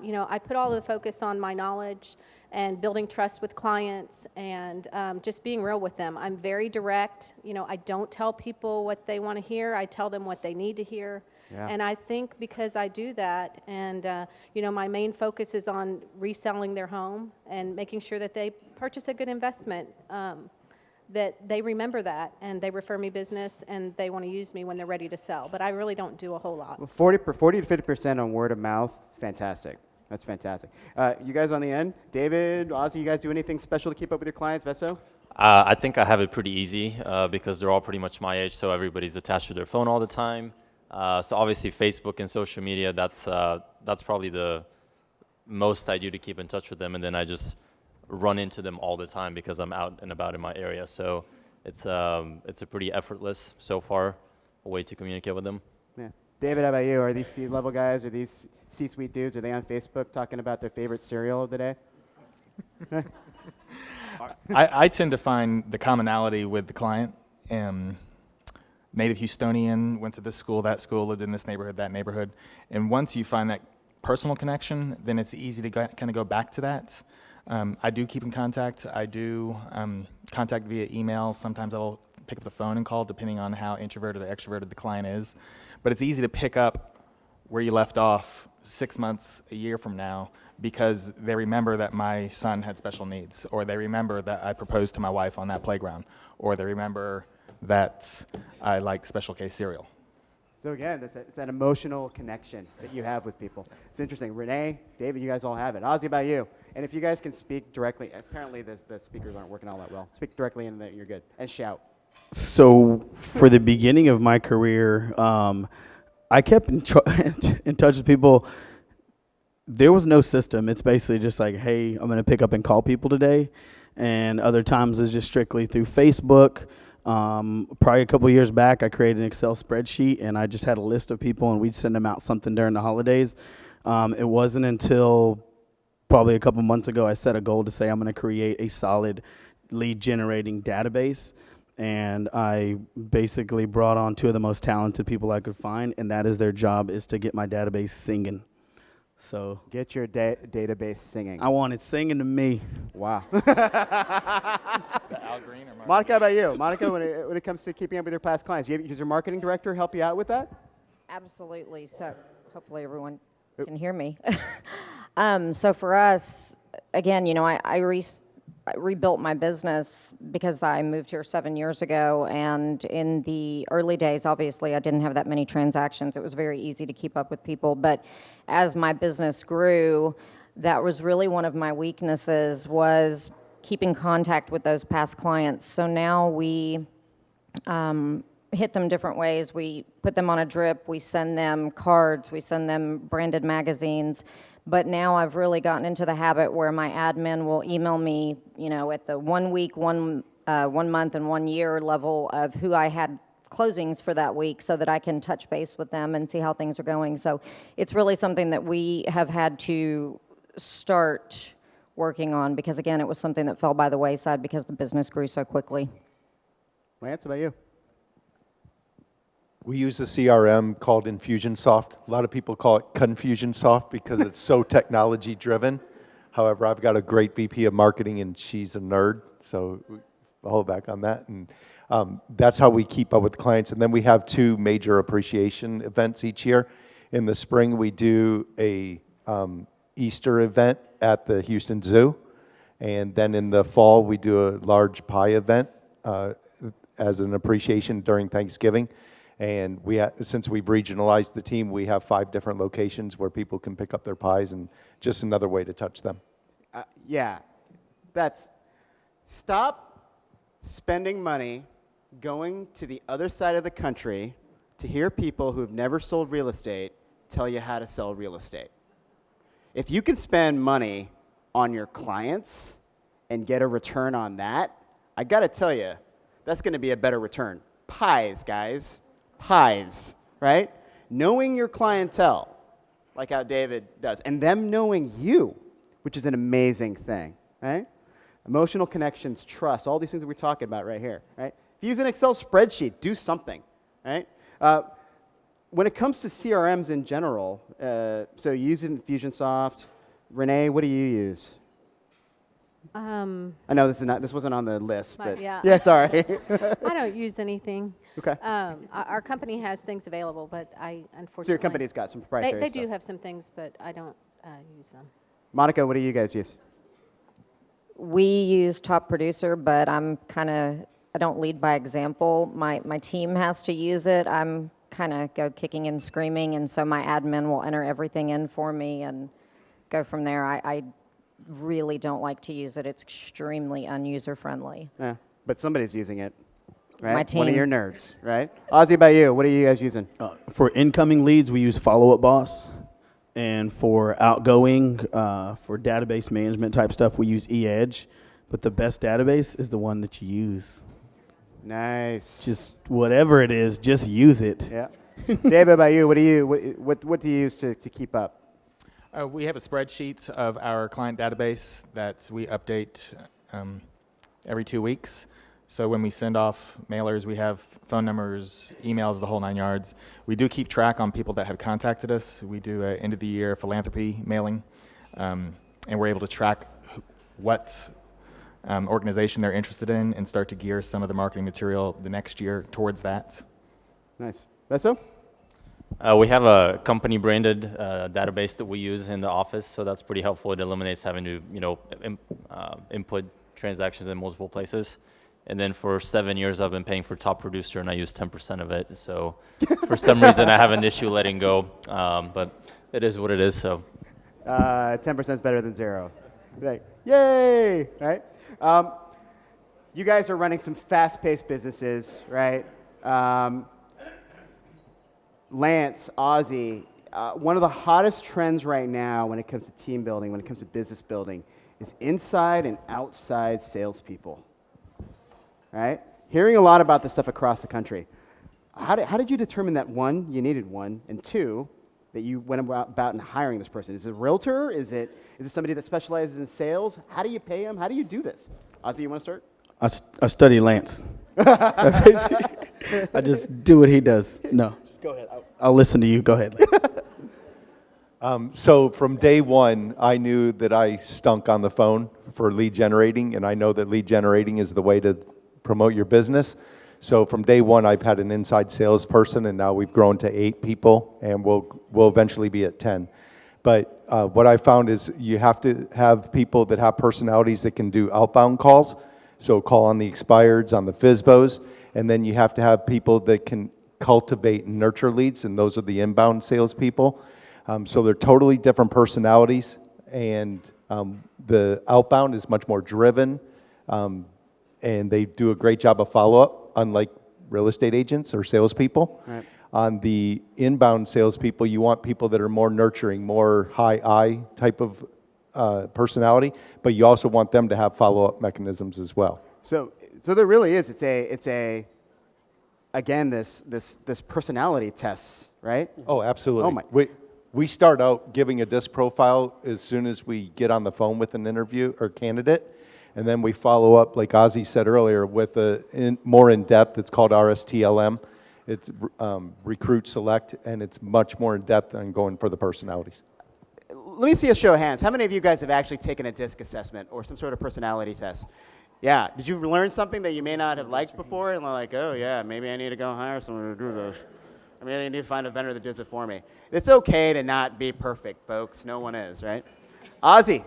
you know, I put all the focus on my knowledge and building trust with clients and just being real with them. I'm very direct. You know, I don't tell people what they want to hear. I tell them what they need to hear. Yeah. And I think because I do that, and you know, my main focus is on reselling their home and making sure that they purchase a good investment, that they remember that and they refer me business and they want to use me when they're ready to sell. But I really don't do a whole lot. Well, 40 to 50% on word of mouth, fantastic. That's fantastic. You guys on the end, David, Ozzy, you guys do anything special to keep up with your clients, Vesso? I think I have it pretty easy because they're all pretty much my age, so everybody's attached to their phone all the time. So obviously Facebook and social media, that's probably the most I do to keep in touch with them, and then I just run into them all the time because I'm out and about in my area. So it's a pretty effortless so far way to communicate with them. Yeah. David, how about you? Are these C-level guys, are these C-suite dudes, are they on Facebook talking about their favorite cereal of the day? I tend to find the commonality with the client. Native Houstonian, went to this school, that school, lived in this neighborhood, that neighborhood. And once you find that personal connection, then it's easy to kind of go back to that. I do keep in contact. I do contact via email. Sometimes I'll pick up the phone and call, depending on how introverted or extroverted the client is. But it's easy to pick up where you left off 6 months, a year from now, because they remember that my son had special needs, or they remember that I proposed to my wife on that playground, or they remember that I like Special K cereal. So again, it's that emotional connection that you have with people. It's interesting. Renee, David, you guys all have it. Ozzy, about you? And if you guys can speak directly, apparently the speakers aren't working all that well. Speak directly and then you're good. And shout. So for the beginning of my career, I kept in touch with people. There was no system. It's basically just like, hey, I'm going to pick up and call people today. And other times it's just strictly through Facebook. Probably a couple years back, I created an Excel spreadsheet, and I just had a list of people, and we'd send them out something during the holidays. It wasn't until probably a couple months ago I set a goal to say I'm going to create a solid lead-generating database. And I basically brought on 2 of the most talented people I could find, and that is their job, is to get my database singing. So Get your database singing. I want it singing to me. Wow. Is that Al Green or Mark? Monica, how about you? Monica, when it comes to keeping up with your past clients, does your marketing director help you out with that? Absolutely. So hopefully everyone can hear me. So for us, again, you know, I rebuilt my business because I moved here 7 years ago, and in the early days, obviously, I didn't have that many transactions. It was very easy to keep up with people, but as my business grew, that was really one of my weaknesses, was keeping contact with those past clients. So now we hit them different ways. We put them on a drip, we send them cards, we send them branded magazines. But now I've really gotten into the habit where my admin will email me, you know, at the 1 week, 1 month, and 1 year level of who I had closings for that week, so that I can touch base with them and see how things are going. So it's really something that we have had to start working on, because again, it was something that fell by the wayside because the business grew so quickly. Lance, how about you? We use a CRM called Infusionsoft. A lot of people call it Confusionsoft because it's so technology driven. However, I've got a great VP of marketing and she's a nerd, so I'll hold back on that. And that's how we keep up with clients. And then we have 2 major appreciation events each year. In the spring, we do a Easter event at the Houston Zoo. And then in the fall, we do a large pie event as an appreciation during Thanksgiving. And since we've regionalized the team, we have 5 different locations where people can pick up their pies, and just another way to touch them. Yeah. Stop spending money going to the other side of the country to hear people who've never sold real estate tell you how to sell real estate. If you can spend money on your clients and get a return on that, I got to tell you, that's going to be a better return. Pies, guys. Pies, right? Knowing your clientele, like how David does, and them knowing you, which is an amazing thing, right? Emotional connections, trust, all these things that we're talking about right here, right? If you use an Excel spreadsheet, do something, right? When it comes to CRMs in general, so you use Infusionsoft. Renee, what do you use? I know this wasn't on the list, but yeah. Sorry. I don't use anything. Okay. Our company has things available, but I unfortunately. So your company's got some proprietary They stuff. do have some things, but I don't use them. Monica, what do you guys use? We use Top Producer, but I don't lead by example. My team has to use it. I'm kind of go kicking and screaming, and so my admin will enter everything in for me and go from there. I really don't like to use it. It's extremely unuser friendly. Yeah, but somebody's using it, right? My team. One of your nerds, right? Ozzy, by you, what are you guys using? For incoming leads, we use Follow Up Boss. And for outgoing, for database management type stuff, we use eEdge. But the best database is the one that you use. Nice. Just whatever it is, just use it. Yeah. David, by you, what do you use to keep up? We have a spreadsheet of our client database that we update every 2 weeks. So when we send off mailers, we have phone numbers, emails, the whole 9 yards. We do keep track on people that have contacted us. We do an end-of-the-year philanthropy mailing, and we're able to track what organization they're interested in and start to gear some of the marketing material the next year towards that. Nice. Vesso? We have a company-branded database that we use in the office, so that's pretty helpful. It eliminates having to, input transactions in multiple places. And then for 7 years, I've been paying for Top Producer, and I use 10% of it. So for some reason, I have an issue letting go, but it is what it is. So 10% is better than 0. Like, yay! Right? You guys are running some fast-paced businesses, right? Lance, Ozzy, one of the hottest trends right now when it comes to team building, when it comes to business building, is inside and outside salespeople. Right? Hearing a lot about this stuff across the country. How did you determine that, one, you needed one, and two, that you went about in hiring this person? Is it a realtor? Is it somebody that specializes in sales? How do you pay them? How do you do this? Ozzy, you want to start? I study Lance. I just do what he does. No. Go ahead. I'll listen to you. Go ahead. So from day one, I knew that I stunk on the phone for lead generating, and I know that lead generating is the way to promote your business. So from day one, I've had an inside salesperson, and now we've grown to 8 people, and we'll eventually be at 10. But what I found is you have to have people that have personalities that can do outbound calls, so call on the expireds, on the FSBOs, and then you have to have people that can cultivate and nurture leads, and those are the inbound salespeople. So they're totally different personalities, and the outbound is much more driven, and they do a great job of follow-up, unlike real estate agents or salespeople. Right. On the inbound salespeople, you want people that are more nurturing, more high I type of personality, but you also want them to have follow-up mechanisms as well. So there really is. It's a again this personality test, right? Oh, absolutely. Oh my. We start out giving a disc profile as soon as we get on the phone with an interview or candidate, and then we follow up, like Ozzy said earlier, with more in depth. It's called RSTLM. It's recruit select, and it's much more in depth than going for the personalities. Let me see a show of hands. How many of you guys have actually taken a DISC assessment or some sort of personality test? Yeah. Did you learn something that you may not have liked before, and like, oh yeah, maybe I need to go hire someone to do this. I mean, I need to find a vendor that does it for me. It's okay to not be perfect, folks. No one is, right? Ozzy,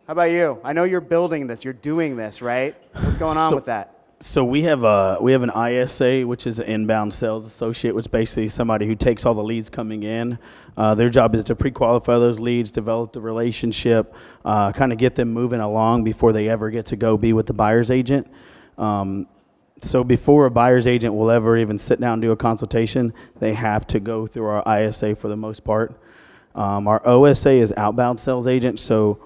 how about you? I know you're building this. You're doing this, right? What's going on with that? So we have an ISA, which is an inbound sales associate, which is basically somebody who takes all the leads coming in. Their job is to pre-qualify those leads, develop the relationship, kind of get them moving along before they ever get to go be with the buyer's agent. So before a buyer's agent will ever even sit down and do a consultation, they have to go through our ISA for the most part. Our OSA is outbound sales agent. So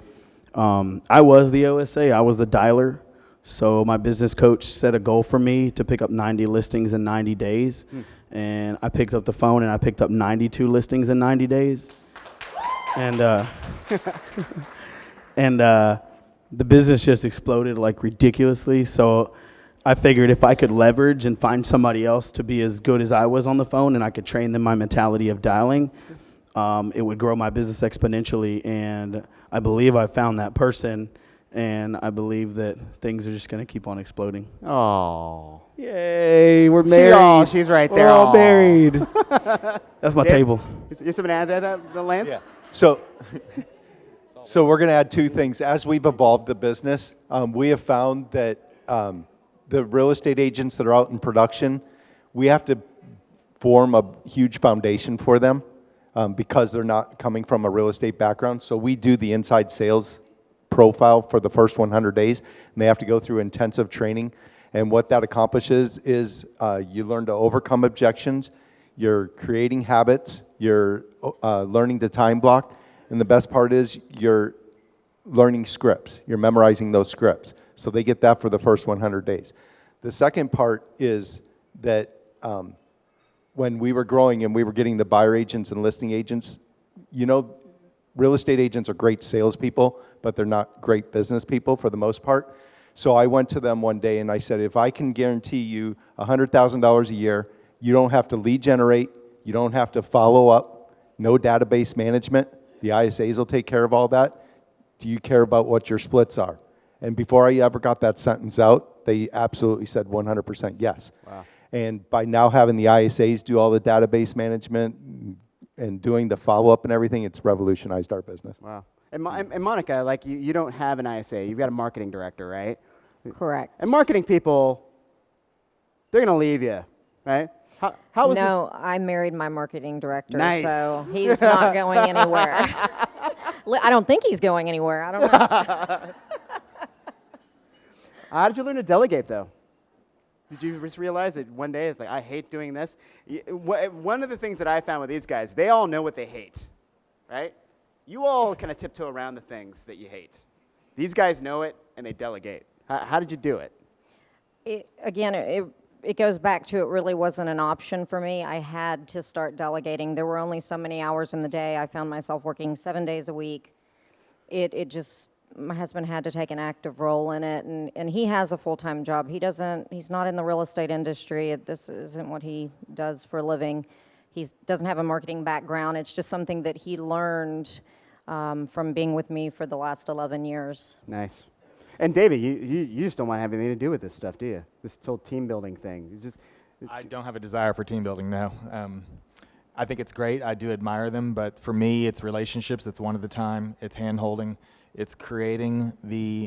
I was the OSA. I was the dialer. So my business coach set a goal for me to pick up 90 listings in 90 days. And I picked up the phone and I picked up 92 listings in 90 days. And the business just exploded like ridiculously. So I figured if I could leverage and find somebody else to be as good as I was on the phone and I could train them my mentality of dialing, it would grow my business exponentially. And I believe I found that person, and I believe that things are just going to keep on exploding. Oh. Yay, we're married. She's right there. We're all Aw. married. That's my Dave, table. You something to add to that, Lance? Yeah. So we're going to add two things. As we've evolved the business, we have found that the real estate agents that are out in production, we have to form a huge foundation for them because they're not coming from a real estate background. So we do the inside sales profile for the first 100 days, and they have to go through intensive training. And what that accomplishes is you learn to overcome objections, you're creating habits, you're learning to time block, and the best part is you're learning scripts. You're memorizing those scripts. So they get that for the first 100 days. The second part is that when we were growing and we were getting the buyer agents and listing agents, you know, real estate agents are great salespeople, but they're not great business people for the most part. So I went to them one day and I said, if I can guarantee you $100,000 a year, you don't have to lead generate, you don't have to follow up, no database management, the ISAs will take care of all that. Do you care about what your splits are? And before I ever got that sentence out, they absolutely said 100% yes. Wow. And by now having the ISAs do all the database management and doing the follow-up and everything, it's revolutionized our business. Wow. And Monica, like you don't have an ISA. You've got a marketing director, right? Correct. And marketing people, they're going to leave you, right? How was No, I married my marketing director, Nice. so he's not going anywhere. I don't think he's going anywhere. I don't know. How did you learn to delegate, though? Did you just realize that one day it's like, I hate doing this? One of the things that I found with these guys, they all know what they hate, right? You all kind of tiptoe around the things that you hate. These guys know it, and they delegate. How did you do it? It goes back to it really wasn't an option for me. I had to start delegating. There were only so many hours in the day. I found myself working 7 days a week. My husband had to take an active role in it, and he has a full-time job. He's not in the real estate industry. This isn't what he does for a living. He doesn't have a marketing background. It's just something that he learned from being with me for the last 11 years. Nice. And David, you just don't want to have anything to do with this stuff, do you? This whole team building thing. I don't have a desire for team building, no. I think it's great. I do admire them, but for me, it's relationships. It's one at a time. It's hand-holding. It's creating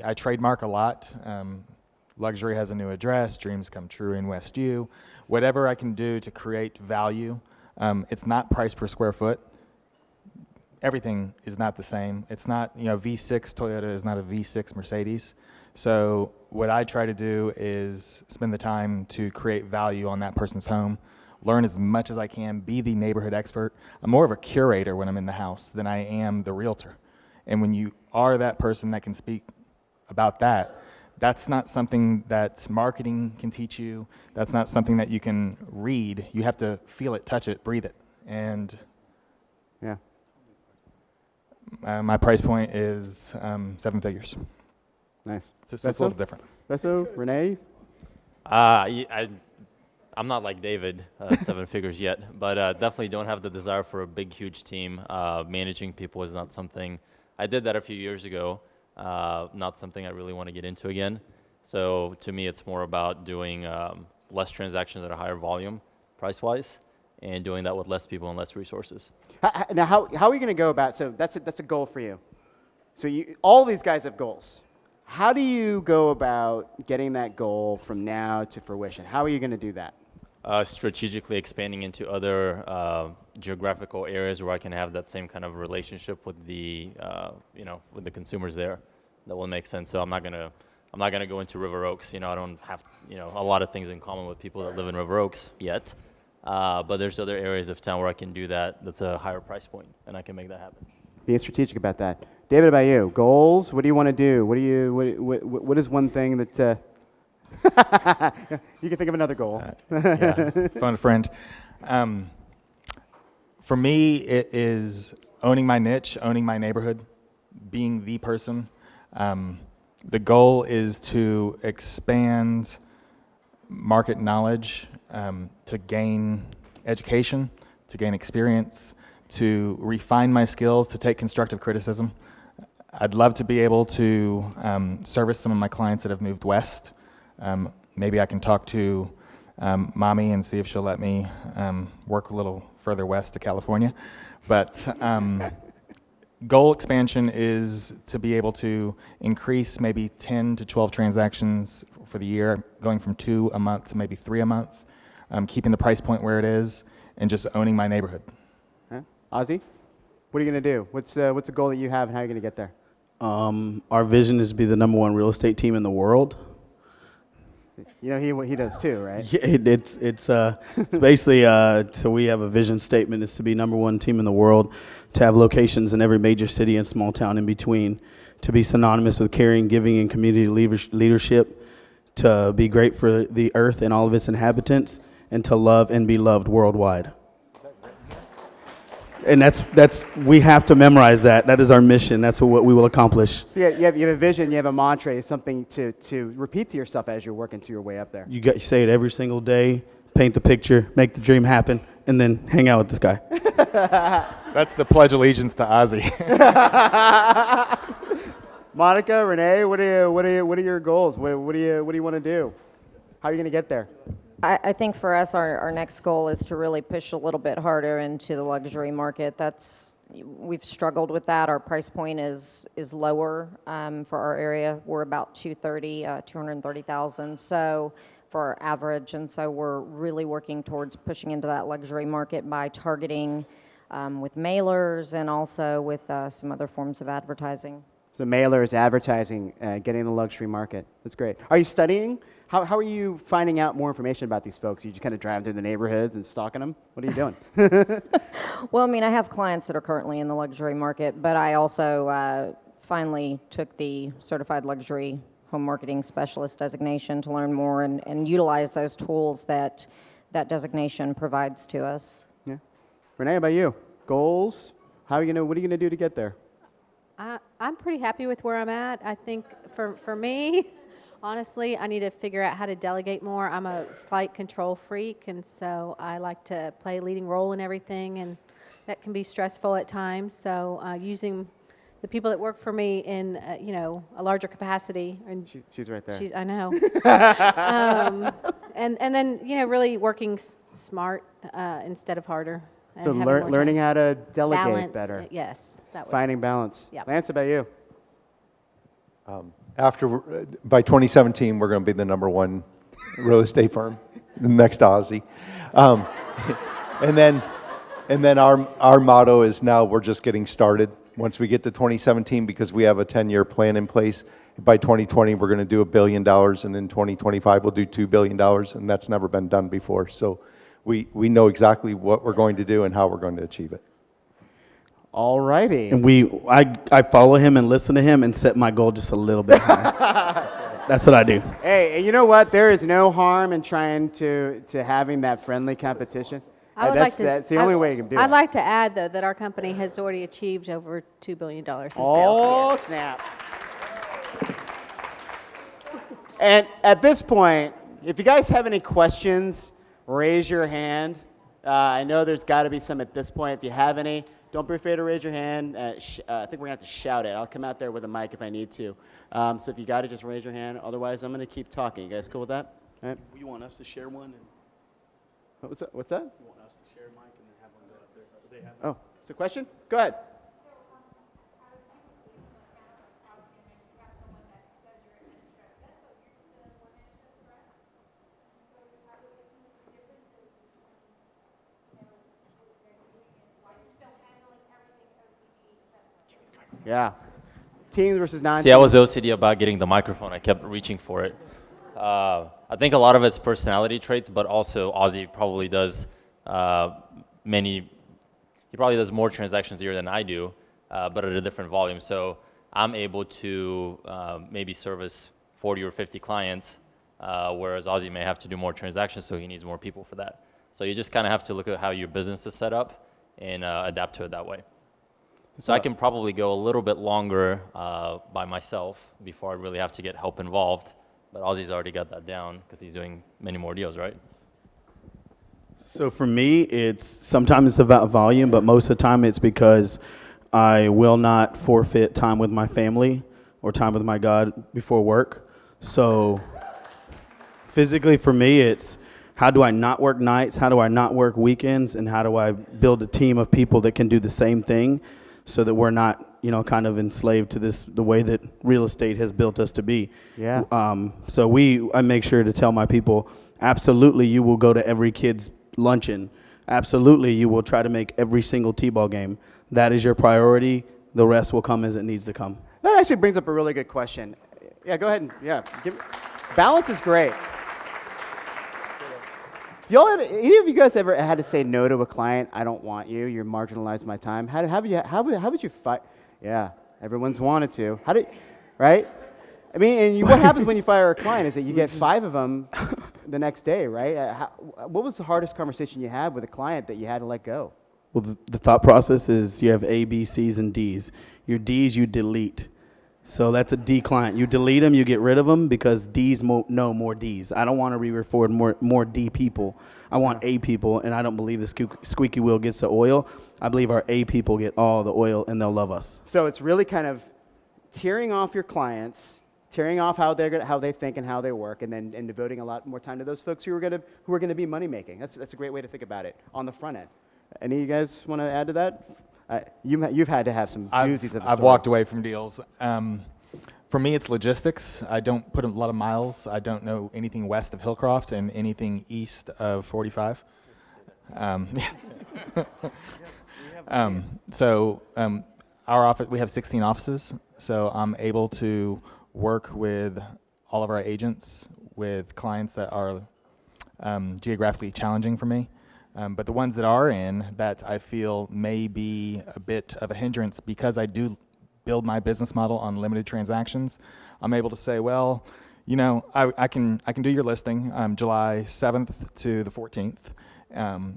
I trademark a lot. Luxury has a new address. Dreams come true in West U. Whatever I can do to create value. It's not price per square foot. Everything is not the same. It's not, V6 Toyota is not a V6 Mercedes. So what I try to do is spend the time to create value on that person's home, learn as much as I can, be the neighborhood expert. I'm more of a curator when I'm in the house than I am the realtor. And when you are that person that can speak about that, that's not something that marketing can teach you. That's not something that you can read. You have to feel it, touch it, breathe it. And Yeah. My price point is 7 figures. Nice. It's a little different. Besso, Renee? I'm not like David, 7 figures yet, but definitely don't have the desire for a big, huge team. Managing people is not something, I did that a few years ago, not something I really want to get into again. So to me, it's more about doing less transactions at a higher volume, price-wise, and doing that with less people and less resources. Now, how are you going to go about, so that's a goal for you. So all these guys have goals. How do you go about getting that goal from now to fruition? How are you going to do that? Strategically expanding into other geographical areas where I can have that same kind of relationship with the, with the consumers there. That will make sense. So I'm not going to I'm not going to go into River Oaks. I don't have, a lot of things in common with people that live in River Oaks yet. But there's other areas of town where I can do that. That's a higher price point, and I can make that happen. Being strategic about that. David, about you? Goals? What do you want to do? What is one thing that you can think of another goal? Yeah, phone a friend. For me, it is owning my niche, owning my neighborhood, being the person. The goal is to expand market knowledge, to gain education, to gain experience, to refine my skills, to take constructive criticism. I'd love to be able to service some of my clients that have moved west. Maybe I can talk to mommy and see if she'll let me work a little further west to California. But goal expansion is to be able to increase maybe 10 to 12 transactions for the year, going from 2 a month to maybe 3 a month, keeping the price point where it is, and just owning my neighborhood. Ozzy, what are you going to do? What's a goal that you have, and how are you going to get there? Our vision is to be the #1 real estate team in the world. He does too, right? Yeah, it's basically so we have a vision statement is to be #1 team in the world, to have locations in every major city and small town in between, to be synonymous with caring, giving, and community leadership, to be great for the earth and all of its inhabitants, and to love and be loved worldwide. And that's we have to memorize that. That is our mission. That's what we will accomplish. So you have a vision, you have a mantra, something to repeat to yourself as you're working to your way up there. You say it every single day, paint the picture, make the dream happen, and then hang out with this guy. That's the pledge allegiance to Ozzy. Monica, Renee, what are your goals? What do you want to do? How are you going to get there? I think for us, our next goal is to really push a little bit harder into the luxury market. We've struggled with that. Our price point is lower for our area. We're about 230,000. So for our average, and so we're really working towards pushing into that luxury market by targeting with mailers and also with some other forms of advertising. So mailers, advertising, getting the luxury market. That's great. Are you studying? How are you finding out more information about these folks? Are you just kind of driving through the neighborhoods and stalking them? What are you doing? Well, I have clients that are currently in the luxury market, but I also finally took the Certified Luxury Home Marketing Specialist designation to learn more and utilize those tools that designation provides to us. Yeah. Renee, how about you? Goals? What are you gonna do to get there? I'm pretty happy with where I'm at. I think for me, honestly, I need to figure out how to delegate more. I'm a slight control freak, and so I like to play a leading role in everything, and that can be stressful at times. So using the people that work for me in a larger capacity. And she's right there. I know. And then really working smart instead of harder. So learning how to delegate balance, better. Yes. Finding balance. Yep. Lance, about you? By 2017, we're going to be the #1 real estate firm, next to Ozzy. And then our motto is now we're just getting started. Once we get to 2017, because we have a 10-year plan in place, by 2020 we're going to do $1 billion, and in 2025 we'll do $2 billion, and that's never been done before. So we know exactly what we're going to do and how we're going to achieve it. All righty. And I follow him and listen to him and set my goal just a little bit higher. That's what I do. Hey, and you know what? There is no harm in trying to having that friendly competition. That's the only way you can do it. I'd like to add, though, that our company has already achieved over $2 billion in sales. Oh, snap. And at this point, if you guys have any questions, raise your hand. I know there's got to be some at this point. If you have any, don't be afraid to raise your hand. I think we're going to have to shout it. I'll come out there with a mic if I need to. So if you got it, just raise your hand. Otherwise, I'm going to keep talking. You guys cool with that? All right. You want us to share one? What's that? You want us to share a mic and then have one go up there? Oh, it's a question? Go ahead. Yeah. Teams versus non-teams. See, I was OCD about getting the microphone. I kept reaching for it. I think a lot of it's personality traits, but also Ozzy probably does he probably does more transactions a year than I do, but at a different volume. So I'm able to maybe service 40 or 50 clients, whereas Ozzy may have to do more transactions, so he needs more people for that. So you just kind of have to look at how your business is set up and adapt to it that way. So I can probably go a little bit longer by myself before I really have to get help involved. But Ozzy's already got that down because he's doing many more deals, right? So for me, it's sometimes it's about volume, but most of the time it's because I will not forfeit time with my family or time with my God before work. So physically for me, it's how do I not work nights? How do I not work weekends? And how do I build a team of people that can do the same thing so that we're not, kind of enslaved to the way that real estate has built us to be. Yeah. So I make sure to tell my people, absolutely, you will go to every kid's luncheon. Absolutely, you will try to make every single T-ball game. That is your priority. The rest will come as it needs to come. That actually brings up a really good question. Yeah, go ahead. Balance is great. Any of you guys ever had to say no to a client? I don't want you. You're marginalized my time. How would you fight? Yeah, everyone's wanted to. Right? I mean, and what happens when you fire a client is that you get 5 of them the next day, right? What was the hardest conversation you had with a client that you had to let go? Well, the thought process is you have A, B, C's, and D's. Your D's you delete. So that's a D client. You delete them, you get rid of them because D's know more D's. I don't want to re-record more D people. I want A people, and I don't believe the squeaky wheel gets the oil. I believe our A people get all the oil, and they'll love us. So it's really kind of tearing off your clients, tearing off how they think and how they work, and devoting a lot more time to those folks who are going to be money making. That's a great way to think about it on the front end. Any of you guys want to add to that? You've had to have some doozies of a I've story. walked away from deals. For me, it's logistics. I don't put a lot of miles. I don't know anything west of Hillcroft and anything east of 45. Our office, we have 16 offices, so I'm able to work with all of our agents with clients that are geographically challenging for me. But the ones that are in that I feel may be a bit of a hindrance because I do build my business model on limited transactions, I'm able to say, well, I can do your listing July 7th to the 14th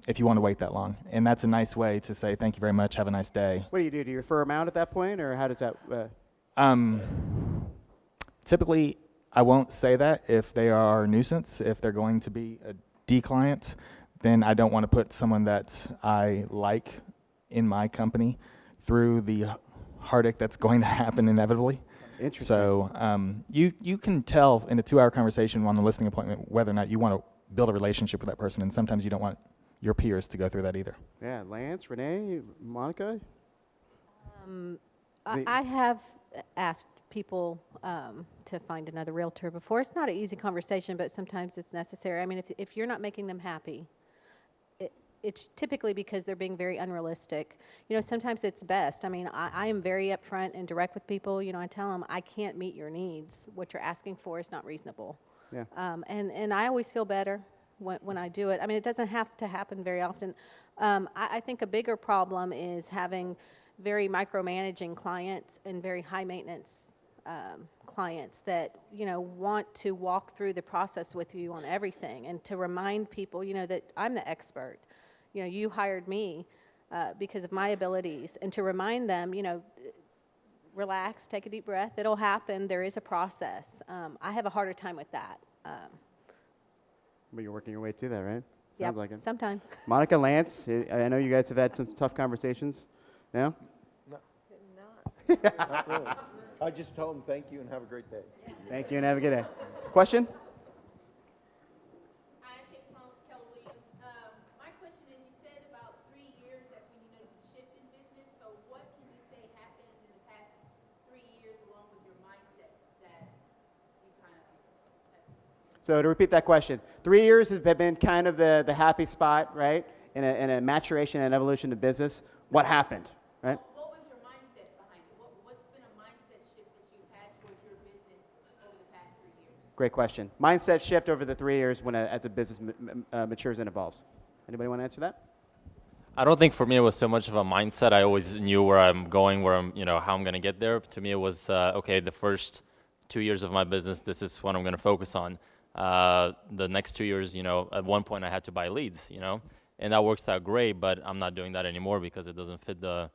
if you want to wait that long. And that's a nice way to say thank you very much, have a nice day. What do you do? Do you refer them out at that point, or how does that? Typically, I won't say that if they are a nuisance. If they're going to be a D client, then I don't want to put someone that I like in my company through the heartache that's going to happen inevitably. Interesting. So you can tell in a 2-hour conversation on the listing appointment whether or not you want to build a relationship with that person, and sometimes you don't want your peers to go through that either. Yeah, Lance, Renee, Monica? I have asked people to find another realtor before. It's not an easy conversation, but sometimes it's necessary. I mean, if you're not making them happy, it's typically because they're being very unrealistic. Sometimes it's best. I mean, I am very upfront and direct with people. I tell them, I can't meet your needs. What you're asking for is not reasonable. Yeah. And I always feel better when I do it. I mean, it doesn't have to happen very often. I think a bigger problem is having very micromanaging clients and very high maintenance clients that want to walk through the process with you on everything, and to remind people that I'm the expert. You hired me because of my abilities, and to remind them, relax, take a deep breath. It'll happen. There is a process. I have a harder time with that. But you're working your way to that, right? Yeah, Sounds like it. sometimes. Monica, Lance, I know you guys have had some tough conversations. No? Not really. I just tell them thank you and have a great day. Thank you and have a good day. Question? Hi, I'm Keller Williams. My question is, you said about 3 years, that's when you noticed a shift in business. So what can you say happened in the past 3 years along with your mindset that you kind of... So to repeat that question, 3 years has been kind of the happy spot, right? In a maturation and evolution of business. What happened, right? What was your mindset behind it? What's been a mindset shift Great question. Mindset shift over the 3 years as a business matures and evolves. Anybody want to answer that? I don't think for me it was so much of a mindset. I always knew where I'm going, how I'm going to get there. To me, it was okay. The first 2 years of my business, this is what I'm going to focus on. The next 2 years, at one point I had to buy leads, and that works out great. But I'm not doing that anymore because it doesn't fit the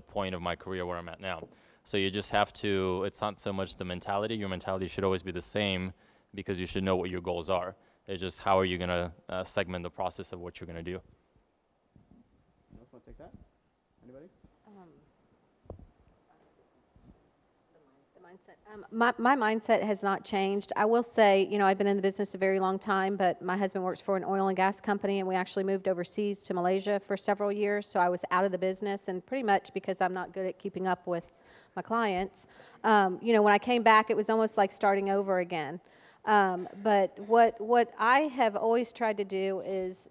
point of my career where I'm at now. So you just have to. It's not so much the mentality. Your mentality should always be the same because you should know what your goals are. It's just how are you going to segment the process of what you're going to do. Want to take that? Anybody? The mindset. My mindset has not changed. I will say, I've been in the business a very long time, but my husband works for an oil and gas company, and we actually moved overseas to Malaysia for several years. So I was out of the business, and pretty much because I'm not good at keeping up with my clients. When I came back, it was almost like starting over again. But what I have always tried to do is,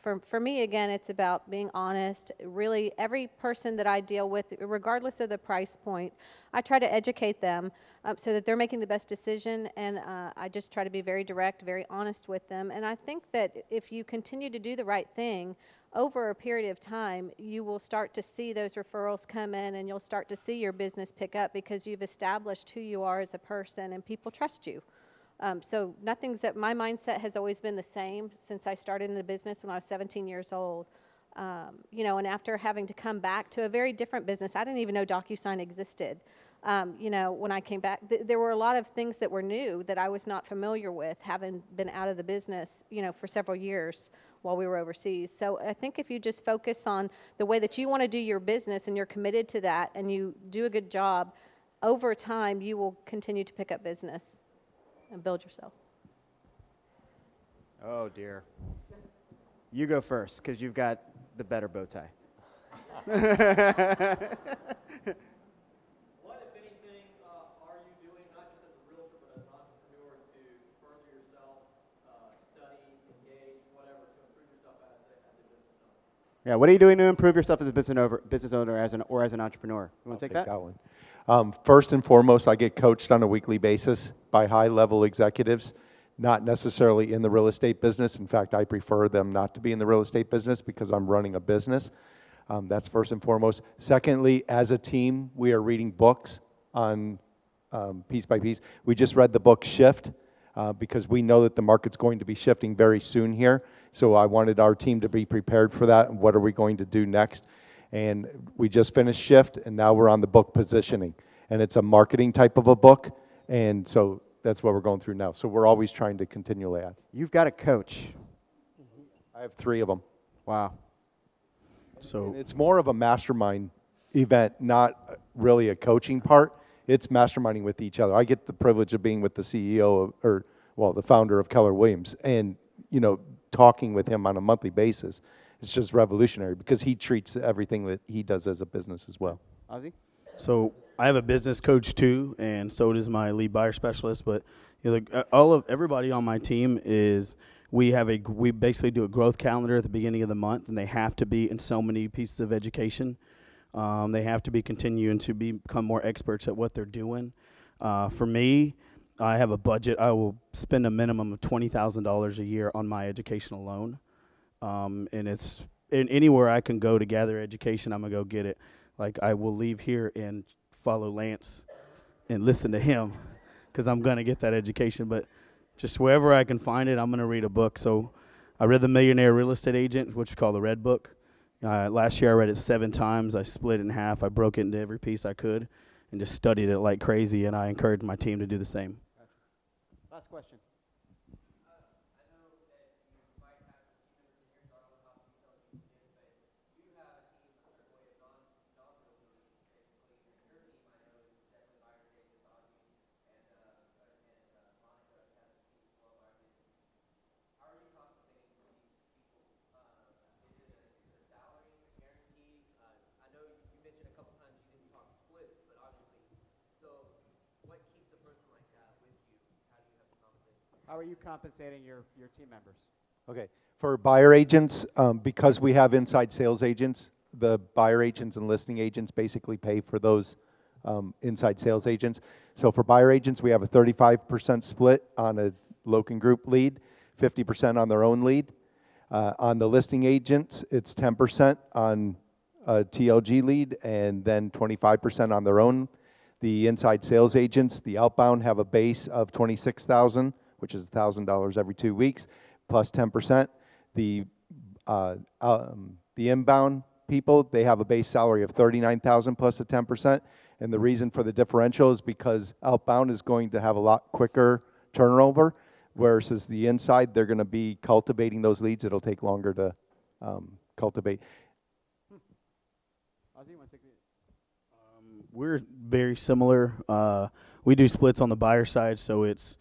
for me, again, it's about being honest. Really, every person that I deal with, regardless of the price point, I try to educate them so that they're making the best decision, and I just try to be very direct, very honest with them. And I think that if you continue to do the right thing, over a period of time, you will start to see those referrals come in, and you'll start to see your business pick up because you've established who you are as a person, and people trust you. So my mindset has always been the same since I started in the business when I was 17 years old. And after having to come back to a very different business, I didn't even know DocuSign existed. When I came back, there were a lot of things that were new that I was not familiar with, having been out of the business, for several years while we were overseas. So I think if you just focus on the way that you want to do your business and you're committed to that and you do a good job, over time you will continue to pick up business and build yourself. Oh, dear. You go first, because you've got the better bow tie. What, if anything, are you doing, not just as a realtor, but as an entrepreneur, to further yourself, study, engage, whatever, to improve yourself as a business owner? Yeah, what are you doing to improve yourself as a business owner or as an entrepreneur? You want to take that? One. First and foremost, I get coached on a weekly basis by high-level executives, not necessarily in the real estate business. In fact, I prefer them not to be in the real estate business because I'm running a business. That's first and foremost. Secondly, as a team, we are reading books on piece by piece. We just read the book Shift because we know that the market's going to be shifting very soon here. So I wanted our team to be prepared for that. And what are we going to do next? And we just finished Shift, and now we're on the book Positioning. And it's a marketing type of a book, and so that's what we're going through now. So we're always trying to continually add. You've got a coach. I have 3 of them. Wow. So And it's more of a mastermind event, not really a coaching part. It's masterminding with each other. I get the privilege of being with the CEO the founder of Keller Williams, and talking with him on a monthly basis. It's just revolutionary because he treats everything that he does as a business as well. Ozzy? So I have a business coach too, and so does my lead buyer specialist. But everybody on my team we basically do a growth calendar at the beginning of the month, and they have to be in so many pieces of education. They have to be continuing to become more experts at what they're doing. For me, I have a budget. I will spend a minimum of $20,000 a year on my education alone. And it's anywhere I can go to gather education, I'm going to go get it. Like, I will leave here and follow Lance and listen to him because I'm going to get that education. But just wherever I can find it, I'm going to read a book. So I read The Millionaire Real Estate Agent, which is called the Red Book. Last year I read it 7 times. I split it in half. I broke it into every piece I could and just studied it like crazy, and I encourage my team to do the same. Last question. How are you compensating your team members? Okay. For buyer agents, because we have inside sales agents, the buyer agents and listing agents basically pay for those inside sales agents. So for buyer agents, we have a 35% split on a Loken Group lead, 50% on their own lead. On the listing agents, it's 10% on a TLG lead and then 25% on their own. The inside sales agents, the outbound, have a base of $26,000, which is $1,000 every 2 weeks, plus 10%. The inbound people, they have a base salary of $39,000 plus a 10%. And the reason for the differential is because outbound is going to have a lot quicker turnover, whereas the inside, they're going to be cultivating those leads. It'll take longer to cultivate. Ozzy, you want to take the... We're very similar. We do splits on the buyer side, so it's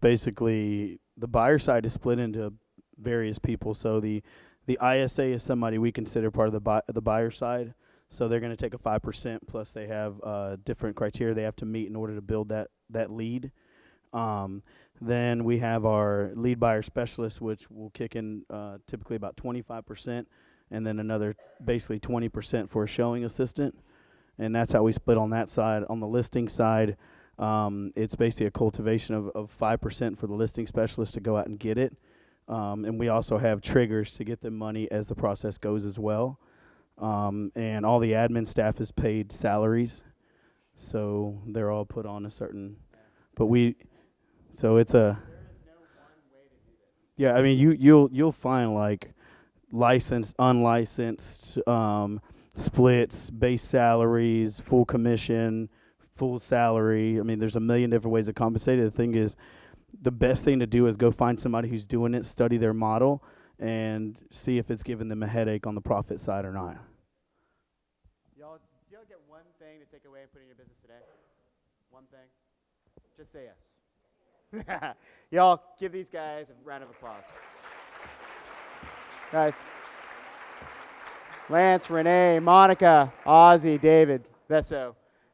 basically the buyer side is split into various people. So the ISA is somebody we consider part of the buyer side. So they're going to take a 5% plus they have different criteria they have to meet in order to build that lead. Then we have our lead buyer specialist, which will kick in typically about 25%, and then another basically 20% for a showing assistant. And that's how we split on that side. On the listing side, it's basically a cultivation of 5% for the listing specialist to go out and get it. And we also have triggers to get them money as the process goes as well. And all the admin staff is paid salaries. So they're all put on a certain, so it's a, There is no one way to do this. yeah, I mean, you'll find like licensed, unlicensed, splits, base salaries, full commission, full salary. I mean, there's a million different ways to compensate it. The thing is, the best thing to do is go find somebody who's doing it, study their model, and see if it's giving them a headache on the profit side or not. Do y'all get one thing to take away and put in your business today? One thing? Just say yes. Y'all give these guys a round of applause. Guys. Lance, Renee, Monica, Ozzy, David, Vesso.